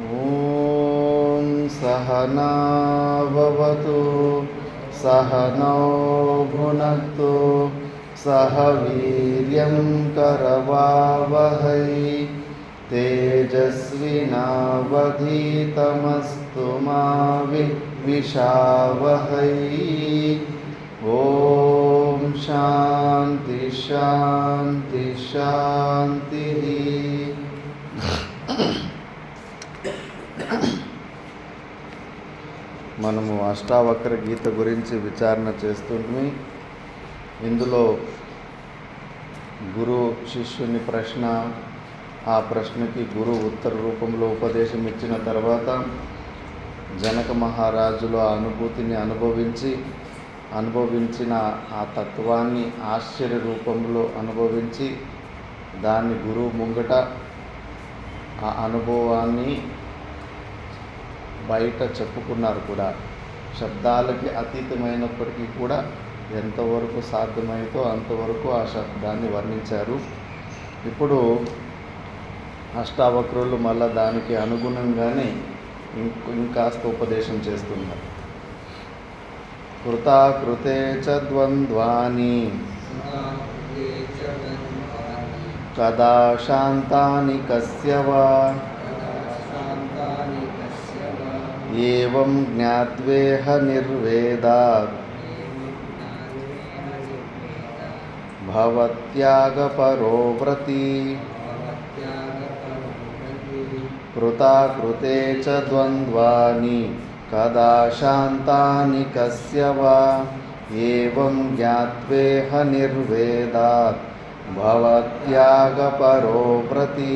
ఓం సహనా భవతు సహనౌ భునక్తు సహ వీర్యం కరవావహై తేజస్వినావధీతమస్తు మా విద్విషావహై. ఓం శాంతి శాంతి శాంతి. మనము అష్టావక్ర గీత గురించి విచారణ చేస్తుంటే ఇందులో గురు శిష్యుని ప్రశ్న, ఆ ప్రశ్నకి గురువు ఉత్తర రూపంలో ఉపదేశం ఇచ్చిన తర్వాత జనక మహారాజులు ఆ అనుభూతిని అనుభవించిన ఆ తత్వాన్ని ఆశ్చర్య రూపంలో అనుభవించి దాన్ని గురువు ముంగట ఆ అనుభవాన్ని బయట చెప్పుకున్నారు కూడా. శబ్దాలకి అతీతమైనప్పటికీ కూడా ఎంతవరకు సాధ్యమైతే అంతవరకు ఆ శబ్దాన్ని వర్ణించారు. ఇప్పుడు అష్టావక్రులు మళ్ళా దానికి అనుగుణంగానే ఇంకాస్త ఉపదేశం చేస్తున్నారు. కృతాకృతే చ ద్వంద్వాని కదా శాంతాని కస్య వా ఏవం జ్ఞాత్వేహ నిర్వేదాత్ భవత్యాగపరో వ్రతి. కృతాకృతే చ ద్వంద్వాని కదా శాంతాని కస్య వా ఏవం జ్ఞాత్వేహ నిర్వేదాత్ భవత్యాగపరో వ్రతి.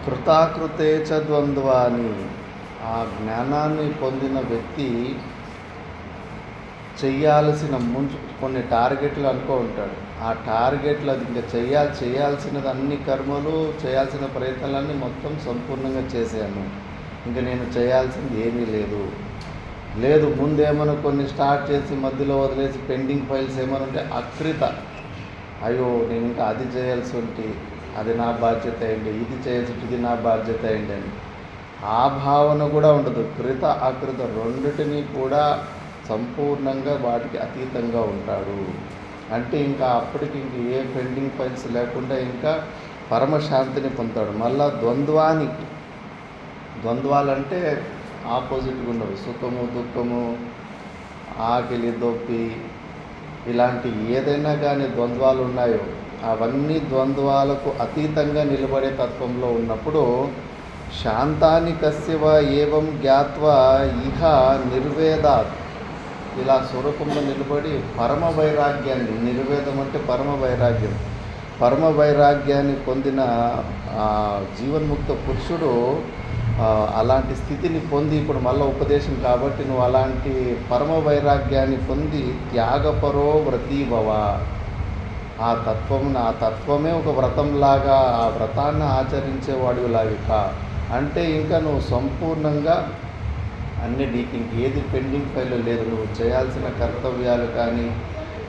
కృతాకృతే చ ద్వంద్వాని, ఆ జ్ఞానాన్ని పొందిన వ్యక్తి చెయ్యాల్సిన కొన్ని టార్గెట్లు అనుకో ఉంటాడు. ఆ టార్గెట్లు అది ఇంకా చేయాల్సినది అన్ని కర్మలు, చేయాల్సిన ప్రయత్నాలన్నీ మొత్తం సంపూర్ణంగా చేశాను, ఇంకా నేను చేయాల్సింది ఏమీ లేదు. ముందేమైనా కొన్ని స్టార్ట్ చేసి మధ్యలో వదిలేసి పెండింగ్ ఫైల్స్ ఏమైనా ఉంటే అకృత, అయ్యో నేను ఇంకా అది చేయాల్సి ఉంటే అది నా బాధ్యత అయింది, ఇది చేయాల్సి ఇది నా బాధ్యత అయింది అని ఆ భావన కూడా ఉండదు. కృత అకృత రెండిటిని కూడా సంపూర్ణంగా వాటికి అతీతంగా ఉంటాడు. అంటే ఇంకా అప్పటికి ఇంక ఏ పెండింగ్ ఫైల్స్ లేకుండా ఇంకా పరమశాంతిని పొందుతాడు. మళ్ళా ద్వంద్వాలంటే ఆపోజిట్గా ఉండవు. సుఖము దుఃఖము, ఆకలి దొప్పి, ఇలాంటి ఏదైనా కానీ ద్వంద్వాలు ఉన్నాయో అవన్నీ ద్వంద్వాలకు అతీతంగా నిలబడే తత్వంలో ఉన్నప్పుడు శాంతాని కస్యవ ఏవం జ్ఞాత్వా ఇహ నిర్వేదాత్, ఇలా స్వరూపంలో నిలబడి పరమ వైరాగ్యాన్ని, నిర్వేదం అంటే పరమ వైరాగ్యాన్ని పొందిన జీవన్ముక్త పురుషుడు అలాంటి స్థితిని పొంది, ఇప్పుడు మళ్ళీ ఉపదేశం కాబట్టి నువ్వు అలాంటి పరమ వైరాగ్యాన్ని పొంది త్యాగపరో వ్రతీభవ, ఆ తత్వమే ఒక వ్రతంలాగా ఆ వ్రతాన్ని ఆచరించేవాడిలాగా అంటే ఇంకా నువ్వు సంపూర్ణంగా నీకు ఇంకేది పెండింగ్ ఫైల్ లేదు, నువ్వు చేయాల్సిన కర్తవ్యాలు కానీ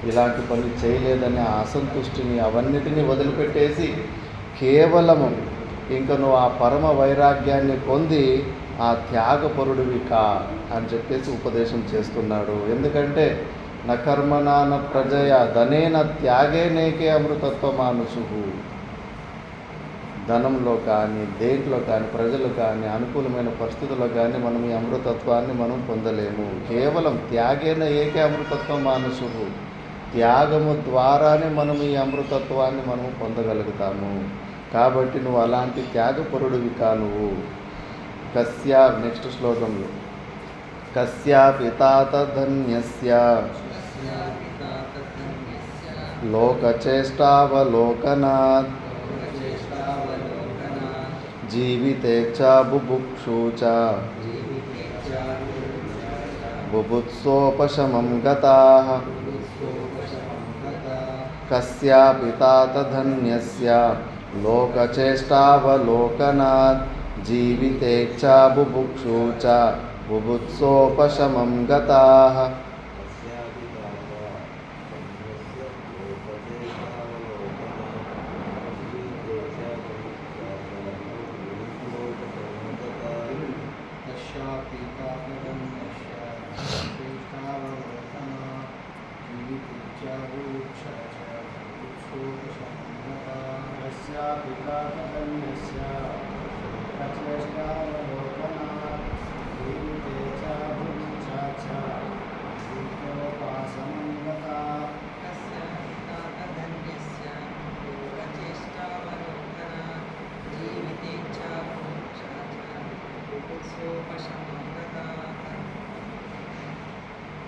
ఇలాంటి పనులు చేయలేదనే అసంతుష్టిని అవన్నిటినీ వదిలిపెట్టేసి కేవలము ఇంకా నువ్వు ఆ పరమ వైరాగ్యాన్ని పొంది ఆ త్యాగపరుడివి అని చెప్పేసి ఉపదేశం చేస్తున్నాడు. ఎందుకంటే న కర్మణా న ప్రజయ ధనేన త్యాగేనేకే అమృతత్వమానుషు. ధనంలో కానీ దేంట్లో కానీ ప్రజలు కానీ అనుకూలమైన పరిస్థితుల్లో కానీ మనం ఈ అమృతత్వాన్ని మనం పొందలేము. కేవలం త్యాగేన ఏకే అమృతత్వం మానుషు, త్యాగము ద్వారానే మనం ఈ అమృతత్వాన్ని మనము పొందగలుగుతాము. కాబట్టి నువ్వు అలాంటి త్యాగపరుడివి కా నువ్వు. నెక్స్ట్ శ్లోకంలో కస్యాపి తాత ధన్యస్య లోకచేష్టావలోకనాత్ జీవితేచ్ఛ బుభుక్షు చ బుభుత్సోపశమం గతాః. కస్యాపి తాత ధన్యస్య లోకచేష్టావలోకనాత్ జీవితేచ్ఛ బుభుక్షు చ బుభుత్సోపశమం గతాః.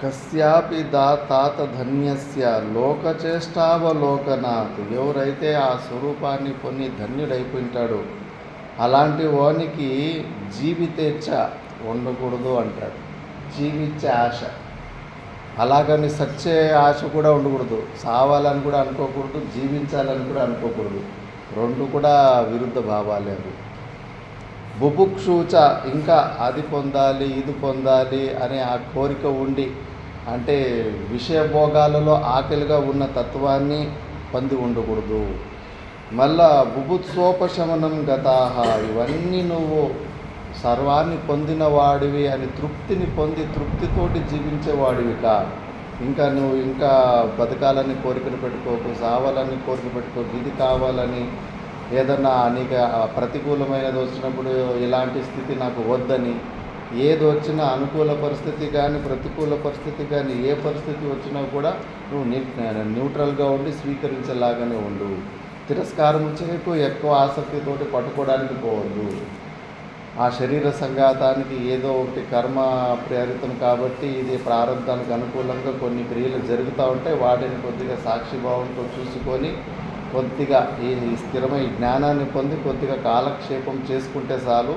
కస్యాపి తాత ధన్యస్య లోకచేష్టావలోకనాత్. ఎవరైతే ఆ స్వరూపాన్ని పొంది ధన్యుడైపోయింటాడో అలాంటి వానికి జీవితేచ్ఛ ఉండకూడదు అంటాడు. జీవించే ఆశ, అలాగని సచ్చే ఆశ కూడా ఉండకూడదు. సావాలని కూడా అనుకోకూడదు, జీవించాలని కూడా అనుకోకూడదు. రెండు కూడా విరుద్ధ భావాలే అవి. బుభుక్షూచ, ఇంకా అది పొందాలి ఇది పొందాలి అనే ఆ కోరిక ఉండి, అంటే విషయభోగాలలో ఆకలిగా ఉన్న తత్వాన్ని పొంది ఉండకూడదు. మళ్ళా బుభుత్సోపశమనం గతాహ, ఇవన్నీ నువ్వు సర్వాన్ని పొందిన వాడివి అని తృప్తిని పొంది తృప్తితోటి జీవించేవాడివి కా. ఇంకా నువ్వు ఇంకా బతకాలని కోరికను పెట్టుకోకు, సావాలని కోరిక పెట్టుకోకు, ఇది కావాలని ఏదన్నా నీకు ప్రతికూలమైనది వచ్చినప్పుడు ఇలాంటి స్థితి నాకు వద్దని, ఏది వచ్చినా అనుకూల పరిస్థితి కానీ ప్రతికూల పరిస్థితి కానీ ఏ పరిస్థితి వచ్చినా కూడా నువ్వు న్యూట్రల్గా ఉండి స్వీకరించేలాగానే ఉండు. తిరస్కారం చేయకు, ఎక్కువ ఆసక్తితోటి పట్టుకోవడానికి పోవద్దు. ఆ శరీర సంఘాతానికి ఏదో ఒకటి కర్మ ప్రేరితం కాబట్టి ఇది ప్రారంభానికి అనుకూలంగా కొన్ని క్రియలు జరుగుతూ ఉంటాయి. వాటిని కొద్దిగా సాక్షిభావంతో చూసుకొని కొద్దిగా ఈ స్థిరమైన జ్ఞానాన్ని పొంది కొద్దిగా కాలక్షేపం చేసుకుంటే చాలు,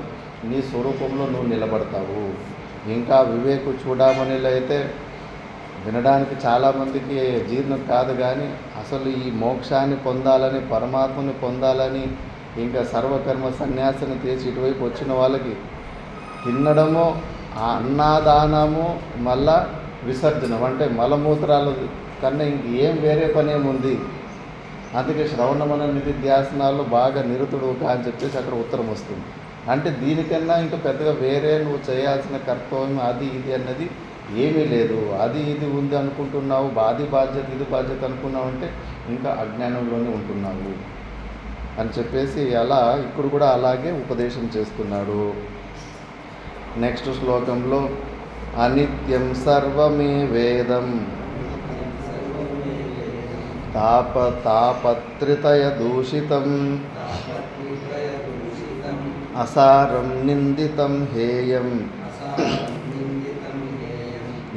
నీ స్వరూపంలో నువ్వు నిలబడతావు. ఇంకా వివేకు చూడమనిలో అయితే వినడానికి చాలామందికి జీర్ణం కాదు, కానీ అసలు ఈ మోక్షాన్ని పొందాలని, పరమాత్మని పొందాలని, ఇంకా సర్వకర్మ సన్యాసిని తీసి ఇటువైపు వచ్చిన వాళ్ళకి తినడము, ఆ అన్నాదానము, మళ్ళా విసర్జనం అంటే మలమూత్రాలు కన్నా ఇంకేం వేరే పనేముంది. అందుకే శ్రవణమన నిధిధ్యాసనాల్లో బాగా నిరుతుడు అని చెప్పేసి అక్కడ ఉత్తరం వస్తుంది. అంటే దీనికన్నా ఇంకా పెద్దగా వేరే నువ్వు చేయాల్సిన కర్తవ్యం అది ఇది అన్నది ఏమీ లేదు. అది ఇది ఉంది అనుకుంటున్నావు, అది బాధ్యత ఇది బాధ్యత అనుకున్నావు అంటే ఇంకా అజ్ఞానంలోనే ఉంటున్నావు అని చెప్పేసి అలా ఇక్కడ కూడా అలాగే ఉపదేశం చేస్తున్నాడు. నెక్స్ట్ శ్లోకంలో అనిత్యం సర్వమే వేదం తాపత్రితయ దూషితం అసారం నిందితం హేయం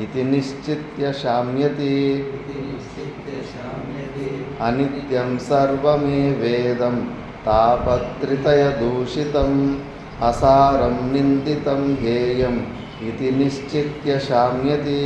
ఇతి నిశ్చిత్య శామ్యతి. అనిత్యం సర్వమే వేదం తాపత్రితయ దూషితం అసారం నిందితం హేయం ఇతి నిశ్చిత్య శామ్యతి.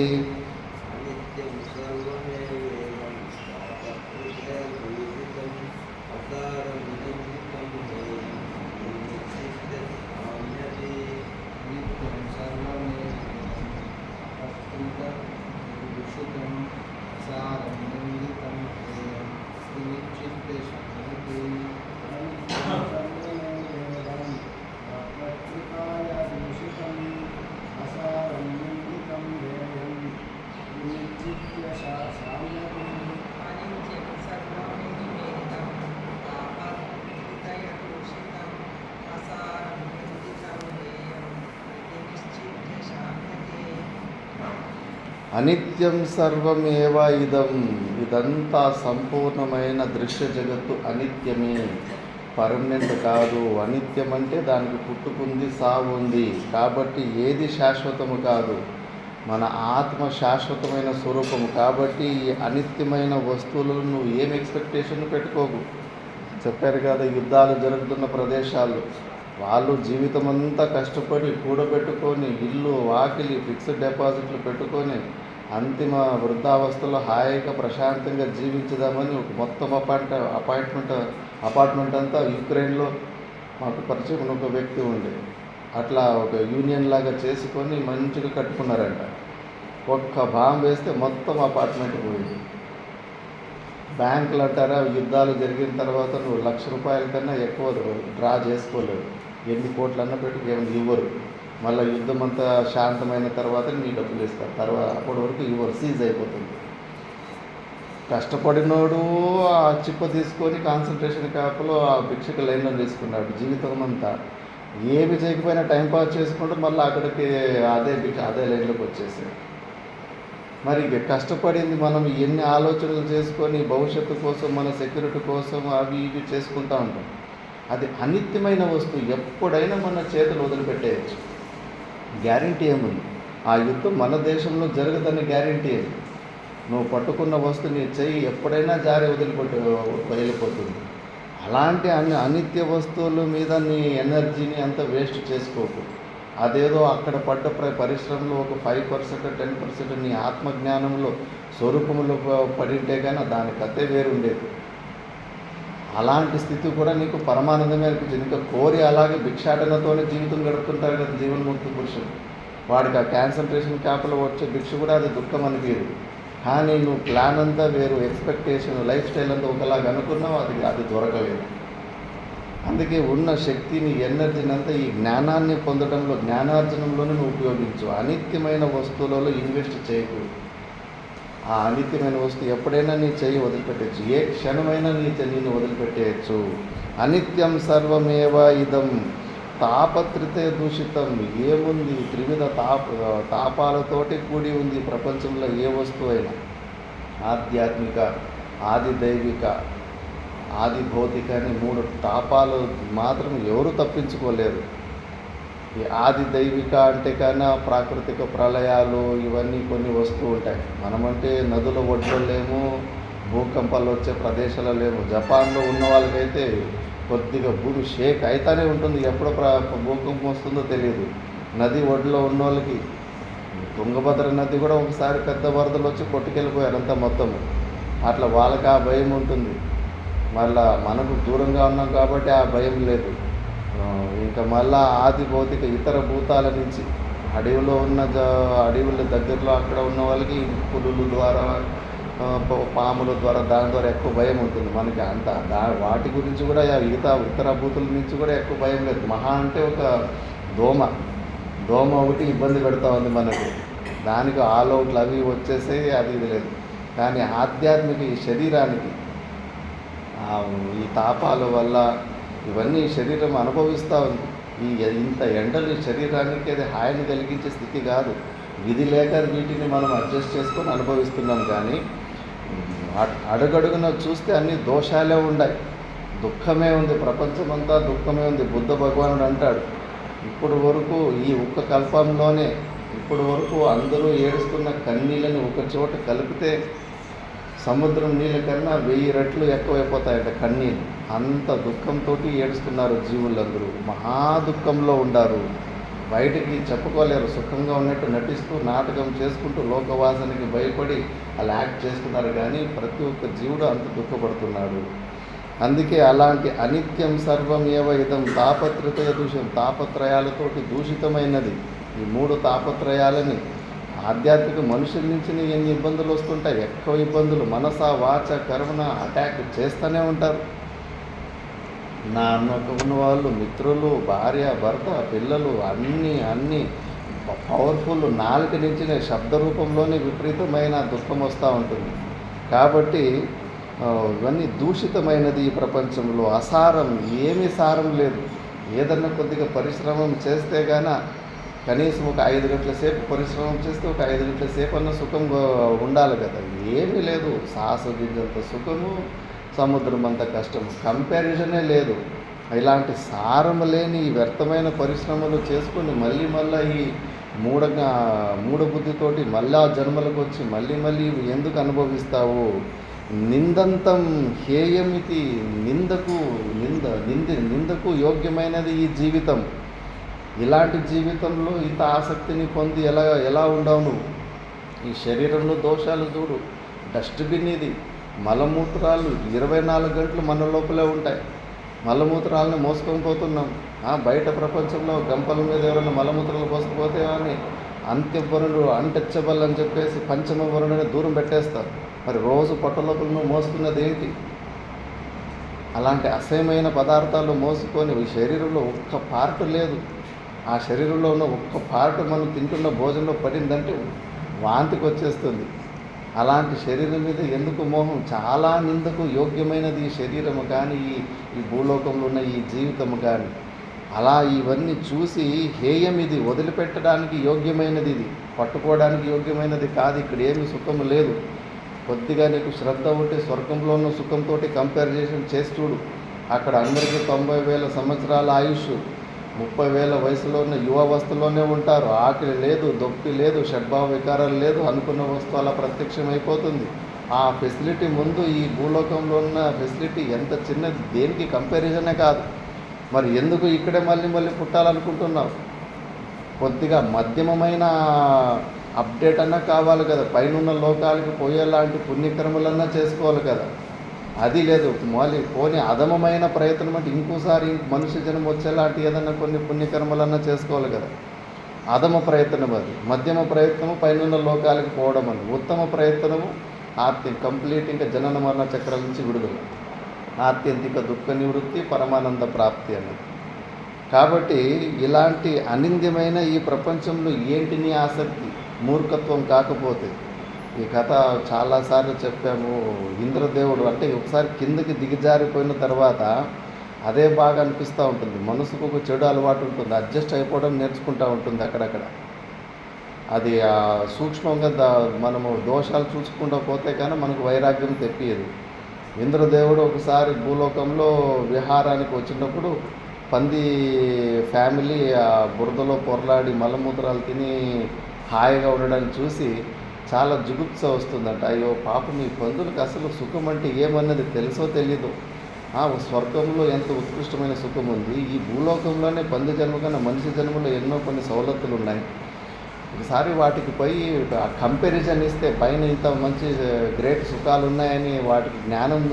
Yes, అనిత్యం సర్వమేవ ఇదం. ఇదంతా సంపూర్ణమైన దృశ్య జగత్తు అనిత్యమే, పర్మనెంట్ కాదు. అనిత్యం అంటే దానికి పుట్టుకుంది, సావు ఉంది. కాబట్టి ఏది శాశ్వతము కాదు. మన ఆత్మ శాశ్వతమైన స్వరూపము. కాబట్టి ఈ అనిత్యమైన వస్తువులను నువ్వు ఏం ఎక్స్పెక్టేషన్ పెట్టుకోకు. చెప్పారు కదా, యుద్ధాలు జరుగుతున్న ప్రదేశాల్లో వాళ్ళు జీవితం అంతా కష్టపడి కూడబెట్టుకొని ఇల్లు వాకిలి ఫిక్స్డ్ డిపాజిట్లు పెట్టుకొని అంతిమ వృద్ధావస్థలో హాయిగా ప్రశాంతంగా జీవించుదామని ఒక మొత్తం అపార్ట్మెంట్ అంతా యుక్రెయిన్లో మాకు పరిచయం ఒక వ్యక్తి ఉండే, అట్లా ఒక యూనియన్ లాగా చేసుకొని మంచిగా కట్టుకున్నారంట. ఒక్క బాంబు వేస్తే మొత్తం అపార్ట్మెంట్ పోయింది. బ్యాంకులు అంటారా, యుద్ధాలు జరిగిన తర్వాత నువ్వు ₹1,00,000 కన్నా ఎక్కువ డ్రా చేసుకోలేవు. ఎన్ని కోట్లన్నా పెట్టి ఏమైనా ఇవ్వరు. మళ్ళీ యుద్ధం అంతా శాంతమైన తర్వాత నీ డబ్బులు ఇస్తారు. తర్వాత అప్పటి వరకు ఇవ్వరు, సీజ్ అయిపోతుంది. కష్టపడినోడు ఆ చిప్ప తీసుకొని కాన్సన్ట్రేషన్ క్యాంపులో ఆ భిక్షకు లైన్లో తీసుకున్నాడు. జీవితం అంతా ఏమి చేయకపోయినా టైంపాస్ చేసుకుంటూ మళ్ళీ అక్కడికి అదే లైన్లోకి వచ్చేసాడు. మరి కష్టపడింది మనం ఎన్ని ఆలోచనలు చేసుకొని భవిష్యత్తు కోసం, మన సెక్యూరిటీ కోసం అవి ఇవి చేసుకుంటూ ఉంటాం. అది అనిత్యమైన వస్తువు, ఎప్పుడైనా మన చేతులు వదిలిపెట్టేయచ్చు. గ్యారంటీ ఏముంది? ఆ యుద్ధం మన దేశంలో జరగదని గ్యారంటీ ఏమి? నువ్వు పట్టుకున్న వస్తువు నీ చెయ్యి ఎప్పుడైనా జారి వెళ్ళిపోతుంది. అలాంటి అనిత్య వస్తువుల మీద నీ ఎనర్జీని అంత వేస్ట్ చేసుకోకు. అదేదో అక్కడ పడ్డ పరిశ్రమలో ఒక 5%, 10% నీ ఆత్మజ్ఞానంలో స్వరూపంలో పడింటే కానీ దాని కథే వేరుండేది. అలాంటి స్థితి కూడా నీకు పరమానందమే అనిపించింది. ఇంకా కోరి అలాగే భిక్షాటనతోనే జీవితం గడుపుతుంటారు కదా జీవన్ముక్తి పురుషులు. వాడికి ఆ కాన్సన్ట్రేషన్ క్యాంపులో వచ్చే భిక్ష కూడా అది దుఃఖం అనిపించదు. కానీ నువ్వు ప్లాన్ అంతా వేరు, ఎక్స్పెక్టేషన్, లైఫ్ స్టైల్ అంతా ఒకలాగా అనుకున్నావు, అది దొరకలేదు. అందుకే ఉన్న శక్తిని, ఎనర్జీని అంతా ఈ జ్ఞానాన్ని పొందడంలో, జ్ఞానార్జనంలోనే నువ్వు ఉపయోగించు. అనిత్యమైన వస్తువులలో ఇన్వెస్ట్ చేయకు. ఆ అనిత్యమైన వస్తువు ఎప్పుడైనా నీ చెయ్యి వదిలిపెట్టచ్చు, ఏ క్షణమైనా నేను వదిలిపెట్టేయచ్చు. అనిత్యం సర్వమేవ ఇదం తాపత్రితే దూషితం. ఏముంది? త్రివిధ తాపాలతోటి కూడి ఉంది ప్రపంచంలో ఏ వస్తువు అయినా. ఆధ్యాత్మిక, ఆది దైవిక, ఆది భౌతిక అని 3 తాపాలు మాత్రం ఎవరు తప్పించుకోలేరు. ఈ ఆది దైవిక అంటే కన్నా ప్రాకృతిక ప్రళయాలు ఇవన్నీ కొన్ని వస్తూ ఉంటాయి. మనమంటే నదుల ఒడ్లో లేము, భూకంపాలు వచ్చే ప్రదేశాల్లో లేము. జపాన్లో ఉన్న వాళ్ళకైతే కొద్దిగా భూమి షేక్ అయితేనే ఉంటుంది, ఎప్పుడు భూకంపం వస్తుందో తెలియదు. నది ఒడ్లో ఉన్న వాళ్ళకి తుంగభద్ర నది కూడా ఒకసారి పెద్ద వరదలు వచ్చి కొట్టుకెళ్ళిపోయారు అంతా మొత్తము. అట్లా వాళ్ళకి ఆ భయం ఉంటుంది. మళ్ళా మనకు దూరంగా ఉన్నాం కాబట్టి ఆ భయం లేదు. ఇంకా మళ్ళా ఆది భౌతిక ఇతర భూతాల నుంచి అడవిలో అడవుల దగ్గరలో అక్కడ ఉన్న వాళ్ళకి పులుల ద్వారా, పాముల ద్వారా, దాని ద్వారా ఎక్కువ భయం ఉంటుంది. మనకి వాటి గురించి కూడా ఇతర భూతుల నుంచి కూడా ఎక్కువ భయం లేదు. మహా అంటే ఒక దోమ ఒకటి ఇబ్బంది పెడతా ఉంది మనకు. దానికి ఆల్ అవుట్లు అవి వచ్చేసాయి, అది ఇది లేదు. కానీ ఆధ్యాత్మిక ఈ శరీరానికి ఈ తాపాల వల్ల ఇవన్నీ శరీరం అనుభవిస్తూ ఉంది. ఇంత ఎండలు శరీరానికి అది హాయిని కలిగించే స్థితి కాదు. విధి లేక వీటిని మనం అడ్జస్ట్ చేసుకొని అనుభవిస్తున్నాం. కానీ అడుగడుగున చూస్తే అన్ని దోషాలే ఉన్నాయి, దుఃఖమే ఉంది, ప్రపంచమంతా దుఃఖమే ఉంది. బుద్ధ భగవానుడు అంటాడు, ఇప్పుడు వరకు ఈ ఒక్క కల్పంలోనే ఇప్పుడు వరకు అందరూ ఏడుస్తున్న కన్నీళ్ళని ఒక చోట కలిపితే సముద్రం నీళ్ళ కన్నా 1000 రెట్లు ఎక్కువైపోతాయట కన్నీళ్ళు. అంత దుఃఖంతో ఏడుస్తున్నారు జీవులందరూ, మహా దుఃఖంలో ఉండారు. బయటికి చెప్పుకోలేరు, సుఖంగా ఉన్నట్టు నటిస్తూ నాటకం చేసుకుంటూ లోకవాసనకి భయపడి అలా యాక్ట్ చేస్తున్నారు. కానీ ప్రతి ఒక్క జీవుడు అంత దుఃఖపడుతున్నాడు. అందుకే అలాంటి అనిత్యం సర్వం ఏవ ఇదం తాపత్రయ దూషం, తాపత్రయాలతోటి దూషితమైనది. ఈ 3 తాపత్రయాలని ఆధ్యాత్మిక మనుషుల నుంచి ఎన్ని ఇబ్బందులు వస్తుంటాయి, ఎక్కువ ఇబ్బందులు. మనస వాచ కర్మన అటాక్ చేస్తూనే ఉంటారు. నా ఉన్న వాళ్ళు, మిత్రులు, భార్య, భర్త, పిల్లలు అన్నీ పవర్ఫుల్. నాలుక నుంచి శబ్ద రూపంలోనే విపరీతమైన దుఃఖం వస్తూ ఉంటుంది. కాబట్టి ఇవన్నీ దూషితమైనది. ఈ ప్రపంచంలో అసారం, ఏమీ సారం లేదు. ఏదన్నా కొద్దిగా పరిశ్రమం చేస్తే గాన కనీసం ఒక 5 గంటల సేపు పరిశ్రమ చేస్తే ఒక 5 గంటల సేపు అన్న సుఖం ఉండాలి కదా. ఏమీ లేదు. సాహస గింజంత సుఖము, సముద్రం అంత కష్టము, కంపారిజనే లేదు. ఇలాంటి సారము లేని ఈ వ్యర్థమైన పరిశ్రమలు చేసుకొని మళ్ళీ ఈ మూఢబుద్ధితోటి మళ్ళా జన్మలకు వచ్చి మళ్ళీ ఎందుకు అనుభవిస్తావు? నిందంతం హేయమితి, నిందకు యోగ్యమైనది ఈ జీవితం. ఇలాంటి జీవితంలో ఇంత ఆసక్తిని పొంది ఎలా ఉండవు నువ్వు? ఈ శరీరంలో దోషాలు చూడు. డస్ట్బిన్ ఇది. మలమూత్రాలు 24 గంటలు మన లోపలే ఉంటాయి. మలమూత్రాలను మోసుకొని పోతున్నాం. బయట ప్రపంచంలో గంపల మీద ఎవరైనా మలమూత్రాలు పోసుకుపోతే అని అంత్యవరుడు అన్టచబుల్ అని చెప్పేసి పంచమ వరుణని దూరం పెట్టేస్తారు. మరి రోజు పొట్టలోపల నువ్వు మోస్తున్నది ఏంటి? అలాంటి అసహ్యమైన పదార్థాలు మోసుకొని ఈ శరీరంలో ఒక్క పార్ట్ లేదు. ఆ శరీరంలో ఉన్న ఒక్క పార్ట్ మనం తింటున్న భోజనంలో పడిందంటే వాంతికి వచ్చేస్తుంది. అలాంటి శరీరం మీద ఎందుకు మోహం? చాలా నిందకు యోగ్యమైనది ఈ శరీరము కానీ, ఈ భూలోకంలో ఉన్న ఈ జీవితము కానీ. అలా ఇవన్నీ చూసి హేయం ఇది, వదిలిపెట్టడానికి యోగ్యమైనది, ఇది పట్టుకోవడానికి యోగ్యమైనది కాదు. ఇక్కడ ఏమి సుఖము లేదు. కొద్దిగా నీకు శ్రద్ధ ఉంటే స్వర్గంలో ఉన్న సుఖంతో కంపారిజేషన్ చేసి చూడు. అక్కడ అందరికీ 90,000 సంవత్సరాల ఆయుష్, 30,000 వయసులో ఉన్న యువావస్థలోనే ఉంటారు. ఆకలి లేదు, దొప్పి లేదు, షడ్భావ వికారాలు లేదు. అనుకున్న వస్తువు అలా ప్రత్యక్షమైపోతుంది. ఆ ఫెసిలిటీ ముందు ఈ భూలోకంలో ఉన్న ఫెసిలిటీ ఎంత చిన్నది, దేనికి కంపారిజనే కాదు. మరి ఎందుకు ఇక్కడే మళ్ళీ పుట్టాలనుకుంటున్నావు? కొద్దిగా మధ్యమమైన అప్డేట్ అన్నా కావాలి కదా. పైనున్న లోకాలకి పోయేలాంటి పుణ్యకర్మలన్నా చేసుకోవాలి కదా. అది లేదు. పోనీ అధమమైన ప్రయత్నం అంటే ఇంకోసారి మనిషి జన్మ వచ్చేలాంటి ఏదన్నా కొన్ని పుణ్యకర్మలన్నా చేసుకోవాలి కదా. అధమ ప్రయత్నం అది. మధ్యమ ప్రయత్నము పైనున్న లోకాలకు పోవడం అని. ఉత్తమ ప్రయత్నము కంప్లీట్ ఇంకా జనన మరణ చక్రాల నుంచి విడుదల, ఆత్యంతిక దుఃఖ నివృత్తి, పరమానంద ప్రాప్తి అన్నది. కాబట్టి ఇలాంటి అనింద్యమైన ఈ ప్రపంచంలో ఏంటి నీ ఆసక్తి? మూర్ఖత్వం కాకపోతే. ఈ కథ చాలాసార్లు చెప్పాము. ఇంద్రదేవుడు అంటే ఒకసారి కిందకి దిగజారిపోయిన తర్వాత అదే బాగా అనిపిస్తూ ఉంటుంది. మనసుకు ఒక చెడు అలవాటు ఉంటుంది, అడ్జస్ట్ అయిపోవడం నేర్చుకుంటూ ఉంటుంది అక్కడక్కడ. అది సూక్ష్మంగా మనము దోషాలు చూసుకుంటూ పోతే కానీ మనకు వైరాగ్యం తెప్పియదు. ఇంద్రదేవుడు ఒకసారి భూలోకంలో విహారానికి వచ్చినప్పుడు పంది ఫ్యామిలీ ఆ బురదలో పొరలాడి మలమూత్రాలు తిని హాయిగా ఉండడాన్ని చూసి చాలా జుగుప్స వస్తుందంట. అయ్యో పాపం, ఈ పందులకు అసలు సుఖం అంటే ఏమన్నది తెలుసో తెలీదు. స్వర్గంలో ఎంత ఉత్కృష్టమైన సుఖం ఉంది, ఈ భూలోకంలోనే పంది జన్మ కన్నా మనిషి జన్మలో ఎన్నో కొన్ని సవలతులు ఉన్నాయి. ఒకసారి వాటికి పోయి కంపారిజన్ ఇస్తే పైన ఇంత మంచి గ్రేట్ సుఖాలు ఉన్నాయని వాటికి జ్ఞానం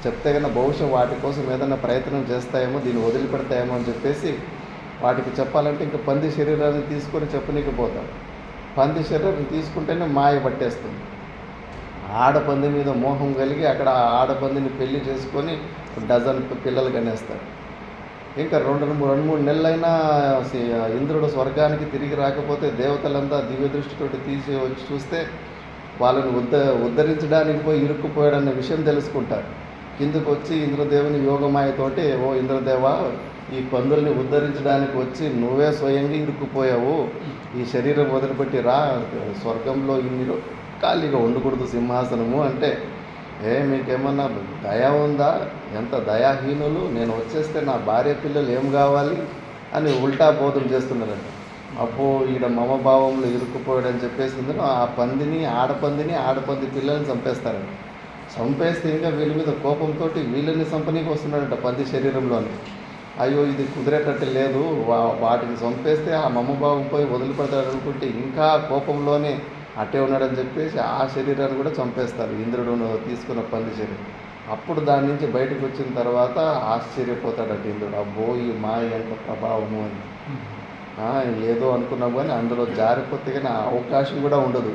చెప్తే కన్నా బహుశా వాటి కోసం ఏదైనా ప్రయత్నం చేస్తాయేమో, దీన్ని వదిలిపెడతాయేమో అని చెప్పేసి వాటికి చెప్పాలంటే ఇంకా పంది శరీరాన్ని తీసుకొని చెప్పనీకపోతాం. పంది శరీరం తీసుకుంటేనే మాయ పట్టేస్తుంది. ఆడపంది మీద మోహం కలిగి అక్కడ ఆడపందిని పెళ్లి చేసుకొని డజన్ పిల్లలు కనేస్తారు. ఇంకా 2-3 నెలలైనా ఇంద్రుడు స్వర్గానికి తిరిగి రాకపోతే దేవతలంతా దివ్య దృష్టితోటి తీసి వచ్చి చూస్తే వాళ్ళని ఉద్ధరించడానికి పోయి ఇరుక్కుపోయాడన్న విషయం తెలుసుకుంటారు. కిందకు వచ్చి ఇంద్రదేవుని యోగమాయతోటి, ఓ ఇంద్రదేవ, ఈ పందుల్ని ఉద్ధరించడానికి వచ్చి నువ్వే స్వయంగా ఇరుక్కుపోయావు, ఈ శరీరం వదిలిపెట్టి రా, స్వర్గంలో ఇన్ని ఖాళీగా ఉండకూడదు సింహాసనము అంటే, మీకేమన్నా దయ ఉందా? ఎంత దయాహీనులు, నేను వచ్చేస్తే నా భార్య పిల్లలు ఏం కావాలి అని ఉల్టా బోధం చేస్తున్నారంట. అబ్బో, ఈడ మమభావంలో ఇరుక్కుపోయాడని చెప్పేసి ఆ పందిని, ఆడపంది పిల్లల్ని చంపేస్తారంట. చంపేస్తే ఇంకా వీళ్ళ మీద కోపంతో వీళ్ళని చంపనీకి వస్తున్నాడంట పంది శరీరంలోని. అయ్యో, ఇది కుదిరేటట్టు లేదు, వాటిని చంపేస్తే ఆ మమభావం పోయి వదిలిపెడతాడు అనుకుంటే ఇంకా కోపంలోనే అట్టే ఉన్నాడని చెప్పేసి ఆ శరీరాన్ని కూడా చంపేస్తారు, ఇంద్రుడు తీసుకున్న పంది శరీరం. అప్పుడు దాని నుంచి బయటకు వచ్చిన తర్వాత ఆశ్చర్యపోతాడట ఇంద్రుడు. అబ్బో, ఈ మాయ ఎంత ప్రభావము అని. ఏదో అనుకున్నాం కానీ అందులో జారిపోతే కానీ అవకాశం కూడా ఉండదు,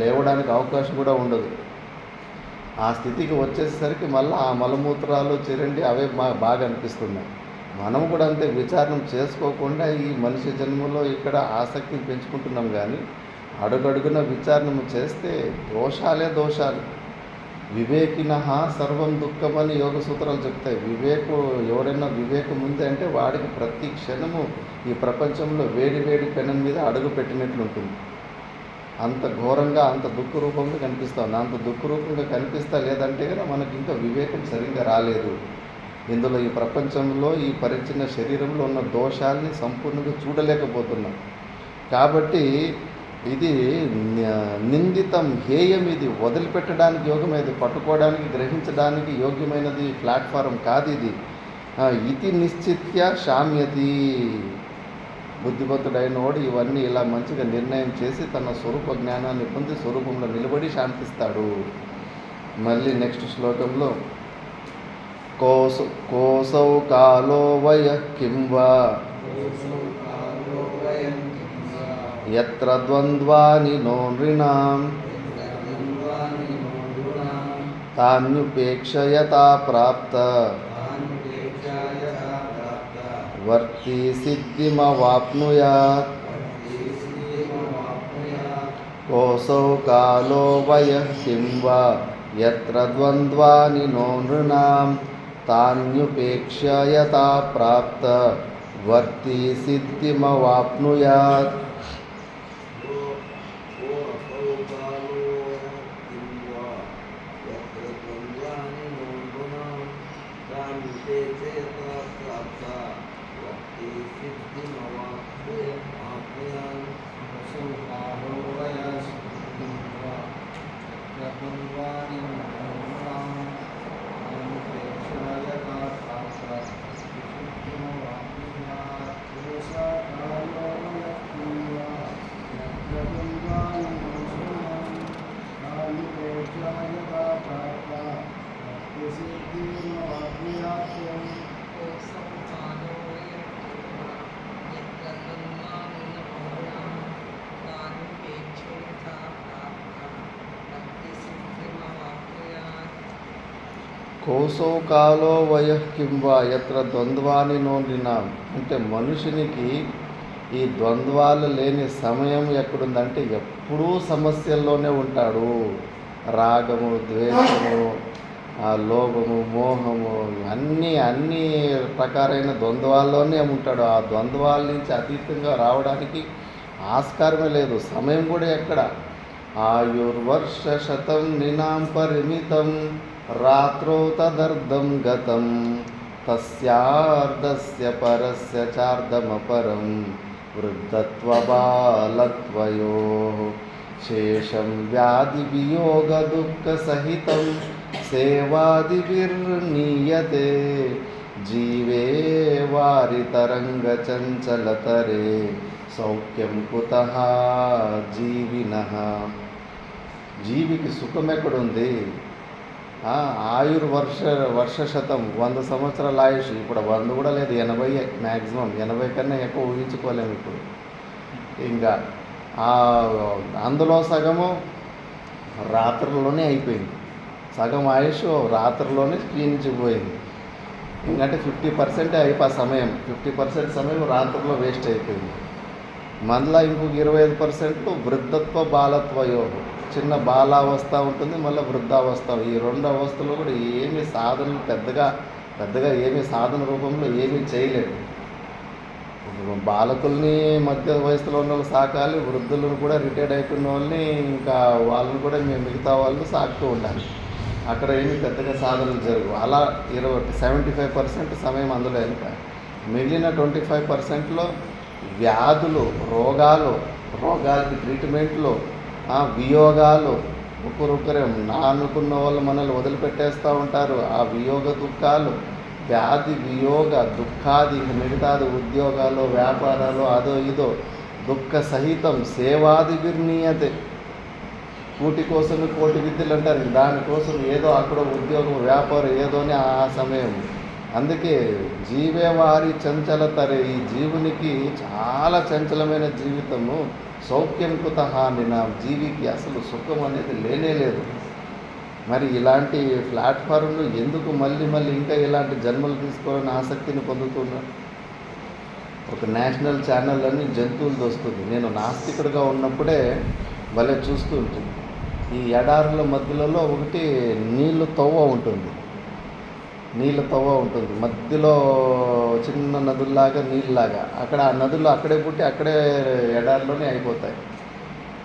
లేవడానికి అవకాశం కూడా ఉండదు. ఆ స్థితికి వచ్చేసరికి మళ్ళీ ఆ మలమూత్రాలు చిరండి అవే బాగా అనిపిస్తున్నాయి. మనం కూడా అంతే, విచారణ చేసుకోకుండా ఈ మనిషి జన్మలో ఇక్కడ ఆసక్తిని పెంచుకుంటున్నాం. కానీ అడుగడుగున విచారణ చేస్తే దోషాలే దోషాలు. వివేకిన సర్వం దుఃఖం అని యోగ సూత్రాలు చెప్తాయి. ఎవరైనా వివేకం ఉంది అంటే వాడికి ప్రతి క్షణము ఈ ప్రపంచంలో వేడి వేడి పెనం మీద అడుగు పెట్టినట్లుంటుంది. అంత ఘోరంగా అంత దుఃఖ రూపంగా కనిపిస్తుంది. అంత దుఃఖ రూపంగా కనిపిస్తా లేదంటే కదా మనకి ఇంకా వివేకం సరిగ్గా రాలేదు. ఇందులో ఈ ప్రపంచంలో ఈ పరిచ్ఛిన్న శరీరంలో ఉన్న దోషాల్ని సంపూర్ణంగా చూడలేకపోతున్నాం. కాబట్టి ఇది నిందితం, హేయం, ఇది వదిలిపెట్టడానికి యోగమైనది, పట్టుకోవడానికి గ్రహించడానికి యోగ్యమైనది ప్లాట్ఫారం కాదు ఇది. ఇది నిశ్చిత్య శామ్యతి. బుద్ధిమంతుడైన వాడు ఇవన్నీ ఇలా మంచిగా నిర్ణయం చేసి తన స్వరూప జ్ఞానాన్ని పొంది స్వరూపంలో నిలబడి శాంతిస్తాడు. మళ్ళీ నెక్స్ట్ శ్లోకంలో కోసౌ కాలో వయః కిం వా యత్ర ద్వంద్వాని నో నృణాం తాన్యుపేక్షయతా ప్రాప్త వర్తి సిద్ధిమవాప్నుయాత్. కోసౌ కాలో వయః కిం వా యత్ర ద్వంద్వాని నో నృణాం తాన్యుపేక్షయతా ప్రాప్త వర్తి సిద్ధిమవాప్నుయాత్. కోసౌ కాలో వయః కిం వా యత్ర ద్వంద్వాని నో నృణాం. అంటే మనుషునికి ఈ ద్వంద్వాలు లేని సమయం ఎక్కడుందంటే ఎప్పుడూ సమస్యల్లోనే ఉంటాడు. రాగము, ద్వేషము, లోభము, మోహము, అన్ని ప్రకారైన ద్వంద్వాల్లోనే ఉంటాడు. ఆ ద్వంద్వాల నుంచి అతీతంగా రావడానికి ఆస్కారమే లేదు. సమయం కూడా ఎక్కడ. ఆయుర్వర్ష శతం నినాం పరిమితం రాత్రో తదర్ధం గతం తస్యార్ధస్య పరస్య చార్ధమపరం వృద్ధత్వబాలత్వయోః శేషం వ్యాధి వియోగ దుఃఖ సహితం సేవాదిభిర్నీయతే జీవే వారి తరంగ చంచలతరే సౌఖ్యం కుతః జీవినః. జీవికి సుఖం ఎక్కడుంది? వర్ష శతం 100 సంవత్సరాల ఆయుష్. ఇప్పుడు 100 కూడా లేదు, 80 మ్యాక్సిమం. 80 కన్నా ఎక్కువ ఊహించుకోలేము ఇప్పుడు. ఇంకా అందులో సగము రాత్రుల్లోనే అయిపోయింది. సగం ఆయుష్ రాత్రిలోనే క్షీణించిపోయింది. ఇంకంటే 50% అయిపోయి సమయం, 50% సమయం రాత్రిలో వేస్ట్ అయిపోయింది. మళ్ళీ ఇంకొక 25% వృద్ధత్వ బాలత్వయోగం. చిన్న బాలావస్థ ఉంటుంది, మళ్ళీ వృద్ధావస్థ. ఈ 2 అవస్థలో కూడా ఏమీ సాధనలు పెద్దగా ఏమీ సాధన రూపంలో ఏమీ చేయలేదు. బాలకుల్ని మధ్య వయసులో ఉన్న వాళ్ళు సాకాలి, వృద్ధులను కూడా రిటైర్డ్ అయిపోయిన వాళ్ళని ఇంకా వాళ్ళని కూడా మిగతా వాళ్ళు సాకుతూ ఉండాలి. అక్కడ ఏమీ పెద్దగా సాధనలు జరుగు. అలా 75% సమయం అందులో వెళ్ళిపోయి మిగిలిన 25%లో వ్యాధులు, రోగాలకి ట్రీట్మెంట్లు, వియోగాలు. ఒకరొకరే అనుకున్న వాళ్ళు మనల్ని వదిలిపెట్టేస్తూ ఉంటారు. ఆ వియోగ దుఃఖాలు, వ్యాధి వియోగ దుఃఖాది, ఇంక మిగతాది ఉద్యోగాలు, వ్యాపారాలు, అదో ఇదో దుఃఖ సహితం సేవాదిభిర్నీయతే. కూటి కోసం కోటి విద్యలు అంటారు. దానికోసం ఏదో అక్కడ ఉద్యోగం, వ్యాపారం ఏదోనే ఆ సమయం. అందుకే జీవే వారి చంచలతరే. ఈ జీవునికి చాలా చంచలమైన జీవితము. సౌఖ్యం కుతః నినాం. జీవికి అసలు సుఖం అనేది లేనే లేదు. మరి ఇలాంటి ప్లాట్ఫారంలో ఎందుకు మళ్ళీ ఇంకా ఇలాంటి జన్మలు తీసుకోవాలని ఆసక్తిని పొందుతున్నారు? ఒక నేషనల్ ఛానల్ అని జంతువులది వస్తుంది. నేను నాస్తికుడిగా ఉన్నప్పుడే భలే చూస్తూ ఉంటుంది. ఈ ఎడారుల మధ్యలో ఒకటి నీళ్ళు తవ్వ ఉంటుంది. మధ్యలో చిన్న నదుల్లాగా నీళ్ళలాగా అక్కడ ఆ నదులు అక్కడే పుట్టి అక్కడే ఎడారిలోనే అయిపోతాయి.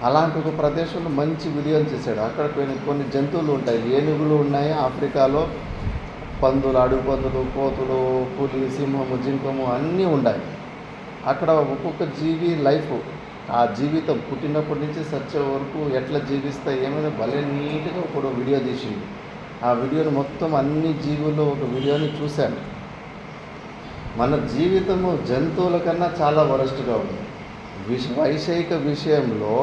అలాంటి ఒక ప్రదేశంలో మంచి వీడియోలు చేశాడు. అక్కడ కొన్ని జంతువులు ఉంటాయి. ఏనుగులు ఉన్నాయి ఆఫ్రికాలో, పందులు, అడవి పందులు, కోతులు, పులి, సింహము, జింకము అన్నీ ఉన్నాయి. అక్కడ ఒక్కొక్క జీవి లైఫ్, ఆ జీవితం పుట్టినప్పటి నుంచి చచ్చే వరకు ఎట్లా జీవిస్తాయి ఏమైనా భలే నీట్గా ఒక వీడియో తీసింది. ఆ వీడియోని మొత్తం అన్ని జీవులు ఒక వీడియోని చూశాను. మన జీవితము జంతువుల కన్నా చాలా వరస్ట్గా ఉంది. వైషయిక విషయంలో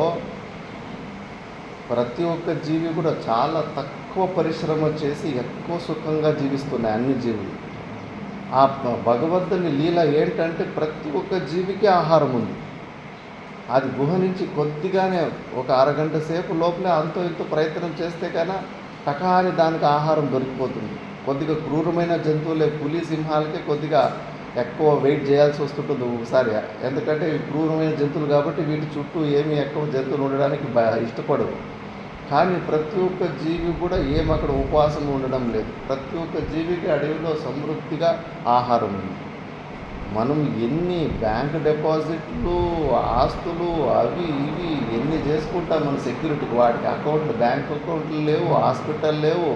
ప్రతి ఒక్క జీవి కూడా చాలా తక్కువ పరిశ్రమ చేసి ఎక్కువ సుఖంగా జీవిస్తున్నాయి అన్ని జీవులు. ఆ భగవంతుని లీల ఏంటంటే ప్రతి ఒక్క జీవికి ఆహారం ఉంది. అది గుహ నుంచి కొద్దిగానే ఒక అరగంట సేపు లోపలే అంతో ఇంతో ప్రయత్నం చేస్తే కన్నా టకాని దానికి ఆహారం దొరికిపోతుంది. కొద్దిగా క్రూరమైన జంతువులే, పులి, సింహాలకే కొద్దిగా ఎక్కువ వెయిట్ చేయాల్సి వస్తుంటుంది ఒకసారి. ఎందుకంటే ఇవి క్రూరమైన జంతువులు కాబట్టి వీటి చుట్టూ ఏమీ ఎక్కువ జంతువులు ఉండడానికి ఇష్టపడవు. కానీ ప్రతి ఒక్క జీవి కూడా అక్కడ ఉపవాసం ఉండడం లేదు. ప్రతి ఒక్క జీవికి అడవిలో సమృద్ధిగా ఆహారం ఉంది. మనం ఎన్ని బ్యాంక్ డిపాజిట్లు, ఆస్తులు, అవి ఇవి ఎన్ని చేసుకుంటాం మన సెక్యూరిటీకి, వాటికి బ్యాంక్ అకౌంట్లు లేవు, హాస్పిటల్ లేవు.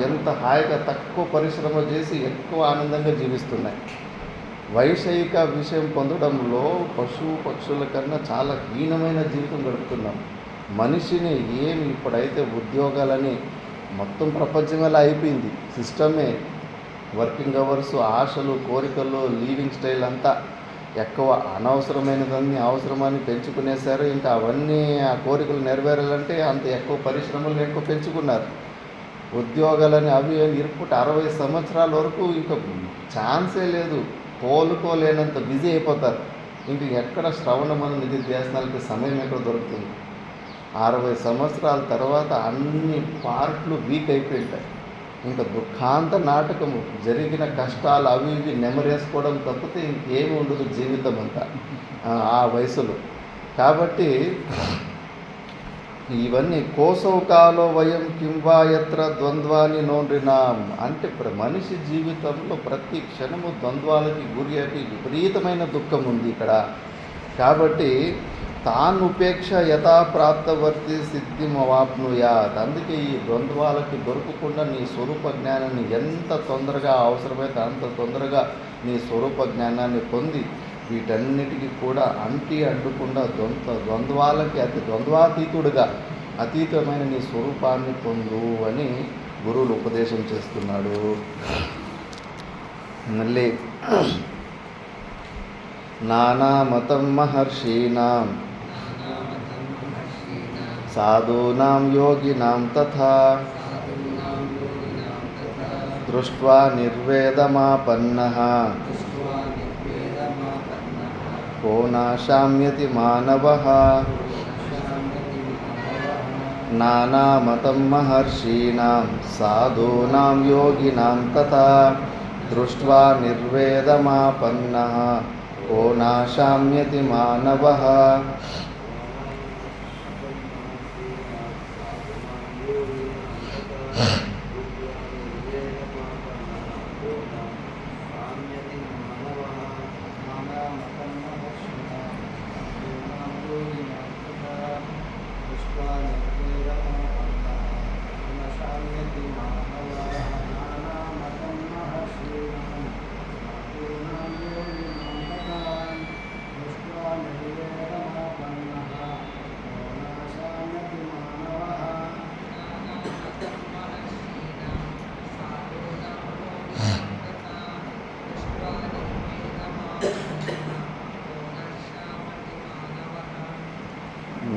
ఎంత హాయిగా తక్కువ పరిశ్రమ చేసి ఎక్కువ ఆనందంగా జీవిస్తున్నాయి. వైషయిక విషయం పొందడంలో పశువుల కన్నా చాలా హీనమైన జీవితం గడుపుతున్నాం. మనిషిని ఇప్పుడైతే ఉద్యోగాలని మొత్తం ప్రపంచం ఎలా అయిపోయింది. సిస్టమే, వర్కింగ్ అవర్స్, ఆశలు, కోరికలు, లీవింగ్ స్టైల్ అంతా ఎక్కువ అనవసరమైనదన్నీ అవసరమని పెంచుకునేశారు. ఇంకా అవన్నీ ఆ కోరికలు నెరవేరాలంటే అంత ఎక్కువ పరిశ్రమలు ఎక్కువ పెంచుకున్నారు. ఉద్యోగాలని అవి ఇరుపుట 60 సంవత్సరాల వరకు ఇంకా ఛాన్సే లేదు. కోలుకోలేనంత బిజీ అయిపోతారు. ఇంక ఎక్కడ శ్రవణమన నిధి ధ్యాసనాలకి సమయం ఎక్కడ దొరుకుతుంది? 60 సంవత్సరాల తర్వాత అన్ని పార్ట్లు వీక్ అయిపోయింటాయి. ఇంకా దుఃఖాంత నాటకము, జరిగిన కష్టాలు అవి ఇవి నెమరేసుకోవడం తప్పితే ఇంకేమి ఉండదు జీవితం అంతా ఆ వయసులో. కాబట్టి ఇవన్నీ కోసౌకాలో వయం కింవా యత్ర ద్వంద్వాని నోండ్రినాం అంటే మనిషి జీవితంలో ప్రతి క్షణము ద్వంద్వాలకి గురి అయి విపరీతమైన దుఃఖం ఉంది ఇక్కడ. కాబట్టి తానుపేక్ష యథా ప్రాప్తవర్తి సిద్ధిమవాప్నుయాత్. అందుకే ఈ ద్వంద్వాలకి దొరకకుండా నీ స్వరూప జ్ఞానాన్ని ఎంత తొందరగా అవసరమైతే అంత తొందరగా నీ స్వరూప జ్ఞానాన్ని పొంది వీటన్నిటికీ కూడా అంటుకుండా ద్వంద్వాలకి ద్వంద్వాతీతుడుగా అతీతమైన నీ స్వరూపాన్ని పొందు అని గురువులు ఉపదేశం చేస్తున్నాడు. మళ్ళీ నానామతం మహర్షీణాం సాధూనాం యోగినాం తథా దృష్ట్వా నిర్వేదమాపన్నః కో నాశామ్యతి మానవః. నానామతం మహర్షీణాం సాధూనాం యోగినాం తథా దృష్ట్వా నిర్వేదమాపన్నః కో నాశామ్యతి మానవః.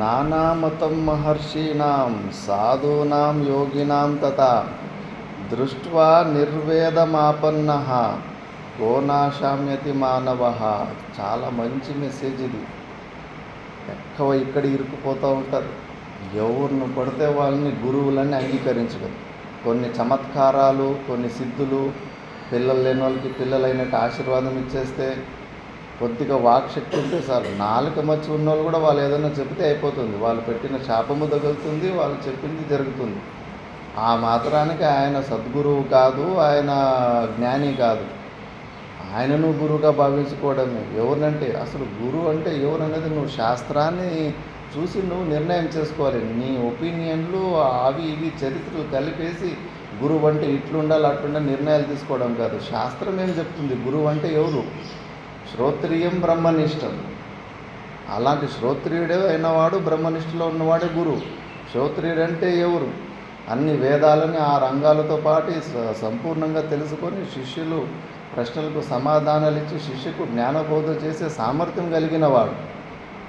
నానామతం మహర్షీణాం సాధూనాం యోగినాం తథా దృష్ట్వా నిర్వేదమాపన్నః కో నాశామ్యతి మానవః. చాలా మంచి మెసేజ్ ఇది. ఎక్కువ ఇక్కడ ఇరుక్కుపోతూ ఉంటారు. ఎవరిని పడితే వాళ్ళని గురువులని అంగీకరించడం. కొన్ని చమత్కారాలు, కొన్ని సిద్ధులు, పిల్లలు లేని వాళ్ళకి పిల్లలైనట్టు ఆశీర్వాదం ఇచ్చేస్తే కొద్దిగా వాక్శక్తి ఉంటే చాలు. నాలుక మచ్చి ఉన్నోళ్ళు కూడా వాళ్ళు ఏదైనా చెబితే అయిపోతుంది. వాళ్ళు పెట్టిన శాపము తగులుతుంది, వాళ్ళు చెప్పింది జరుగుతుంది. ఆ మాత్రానికి ఆయన సద్గురువు కాదు, ఆయన జ్ఞాని కాదు. ఆయనను గురువుగా భావించుకోవడమే. ఎవరినంటే అసలు గురువు అంటే ఎవరనేది నువ్వు శాస్త్రాన్ని చూసి నువ్వు నిర్ణయం చేసుకోవాలి. నీ ఒపీనియన్లు అవి ఇవి చరిత్రలు కలిపేసి గురువు అంటే ఇట్లుండాలి అట్లుండాలి నిర్ణయాలు తీసుకోవడం కాదు. శాస్త్రం ఏం చెప్తుంది? గురువు అంటే ఎవరు? శ్రోత్రియం బ్రహ్మనిష్టం. అలాంటి శ్రోత్రియుడే అయినవాడు బ్రహ్మనిష్టలో ఉన్నవాడే గురువు. శ్రోత్రియుడంటే ఎవరు? అన్ని వేదాలని ఆ రంగాలతో పాటు సంపూర్ణంగా తెలుసుకొని శిష్యులు ప్రశ్నలకు సమాధానాలు ఇచ్చి శిష్యుకు జ్ఞానబోధ చేసే సామర్థ్యం కలిగిన వాడు.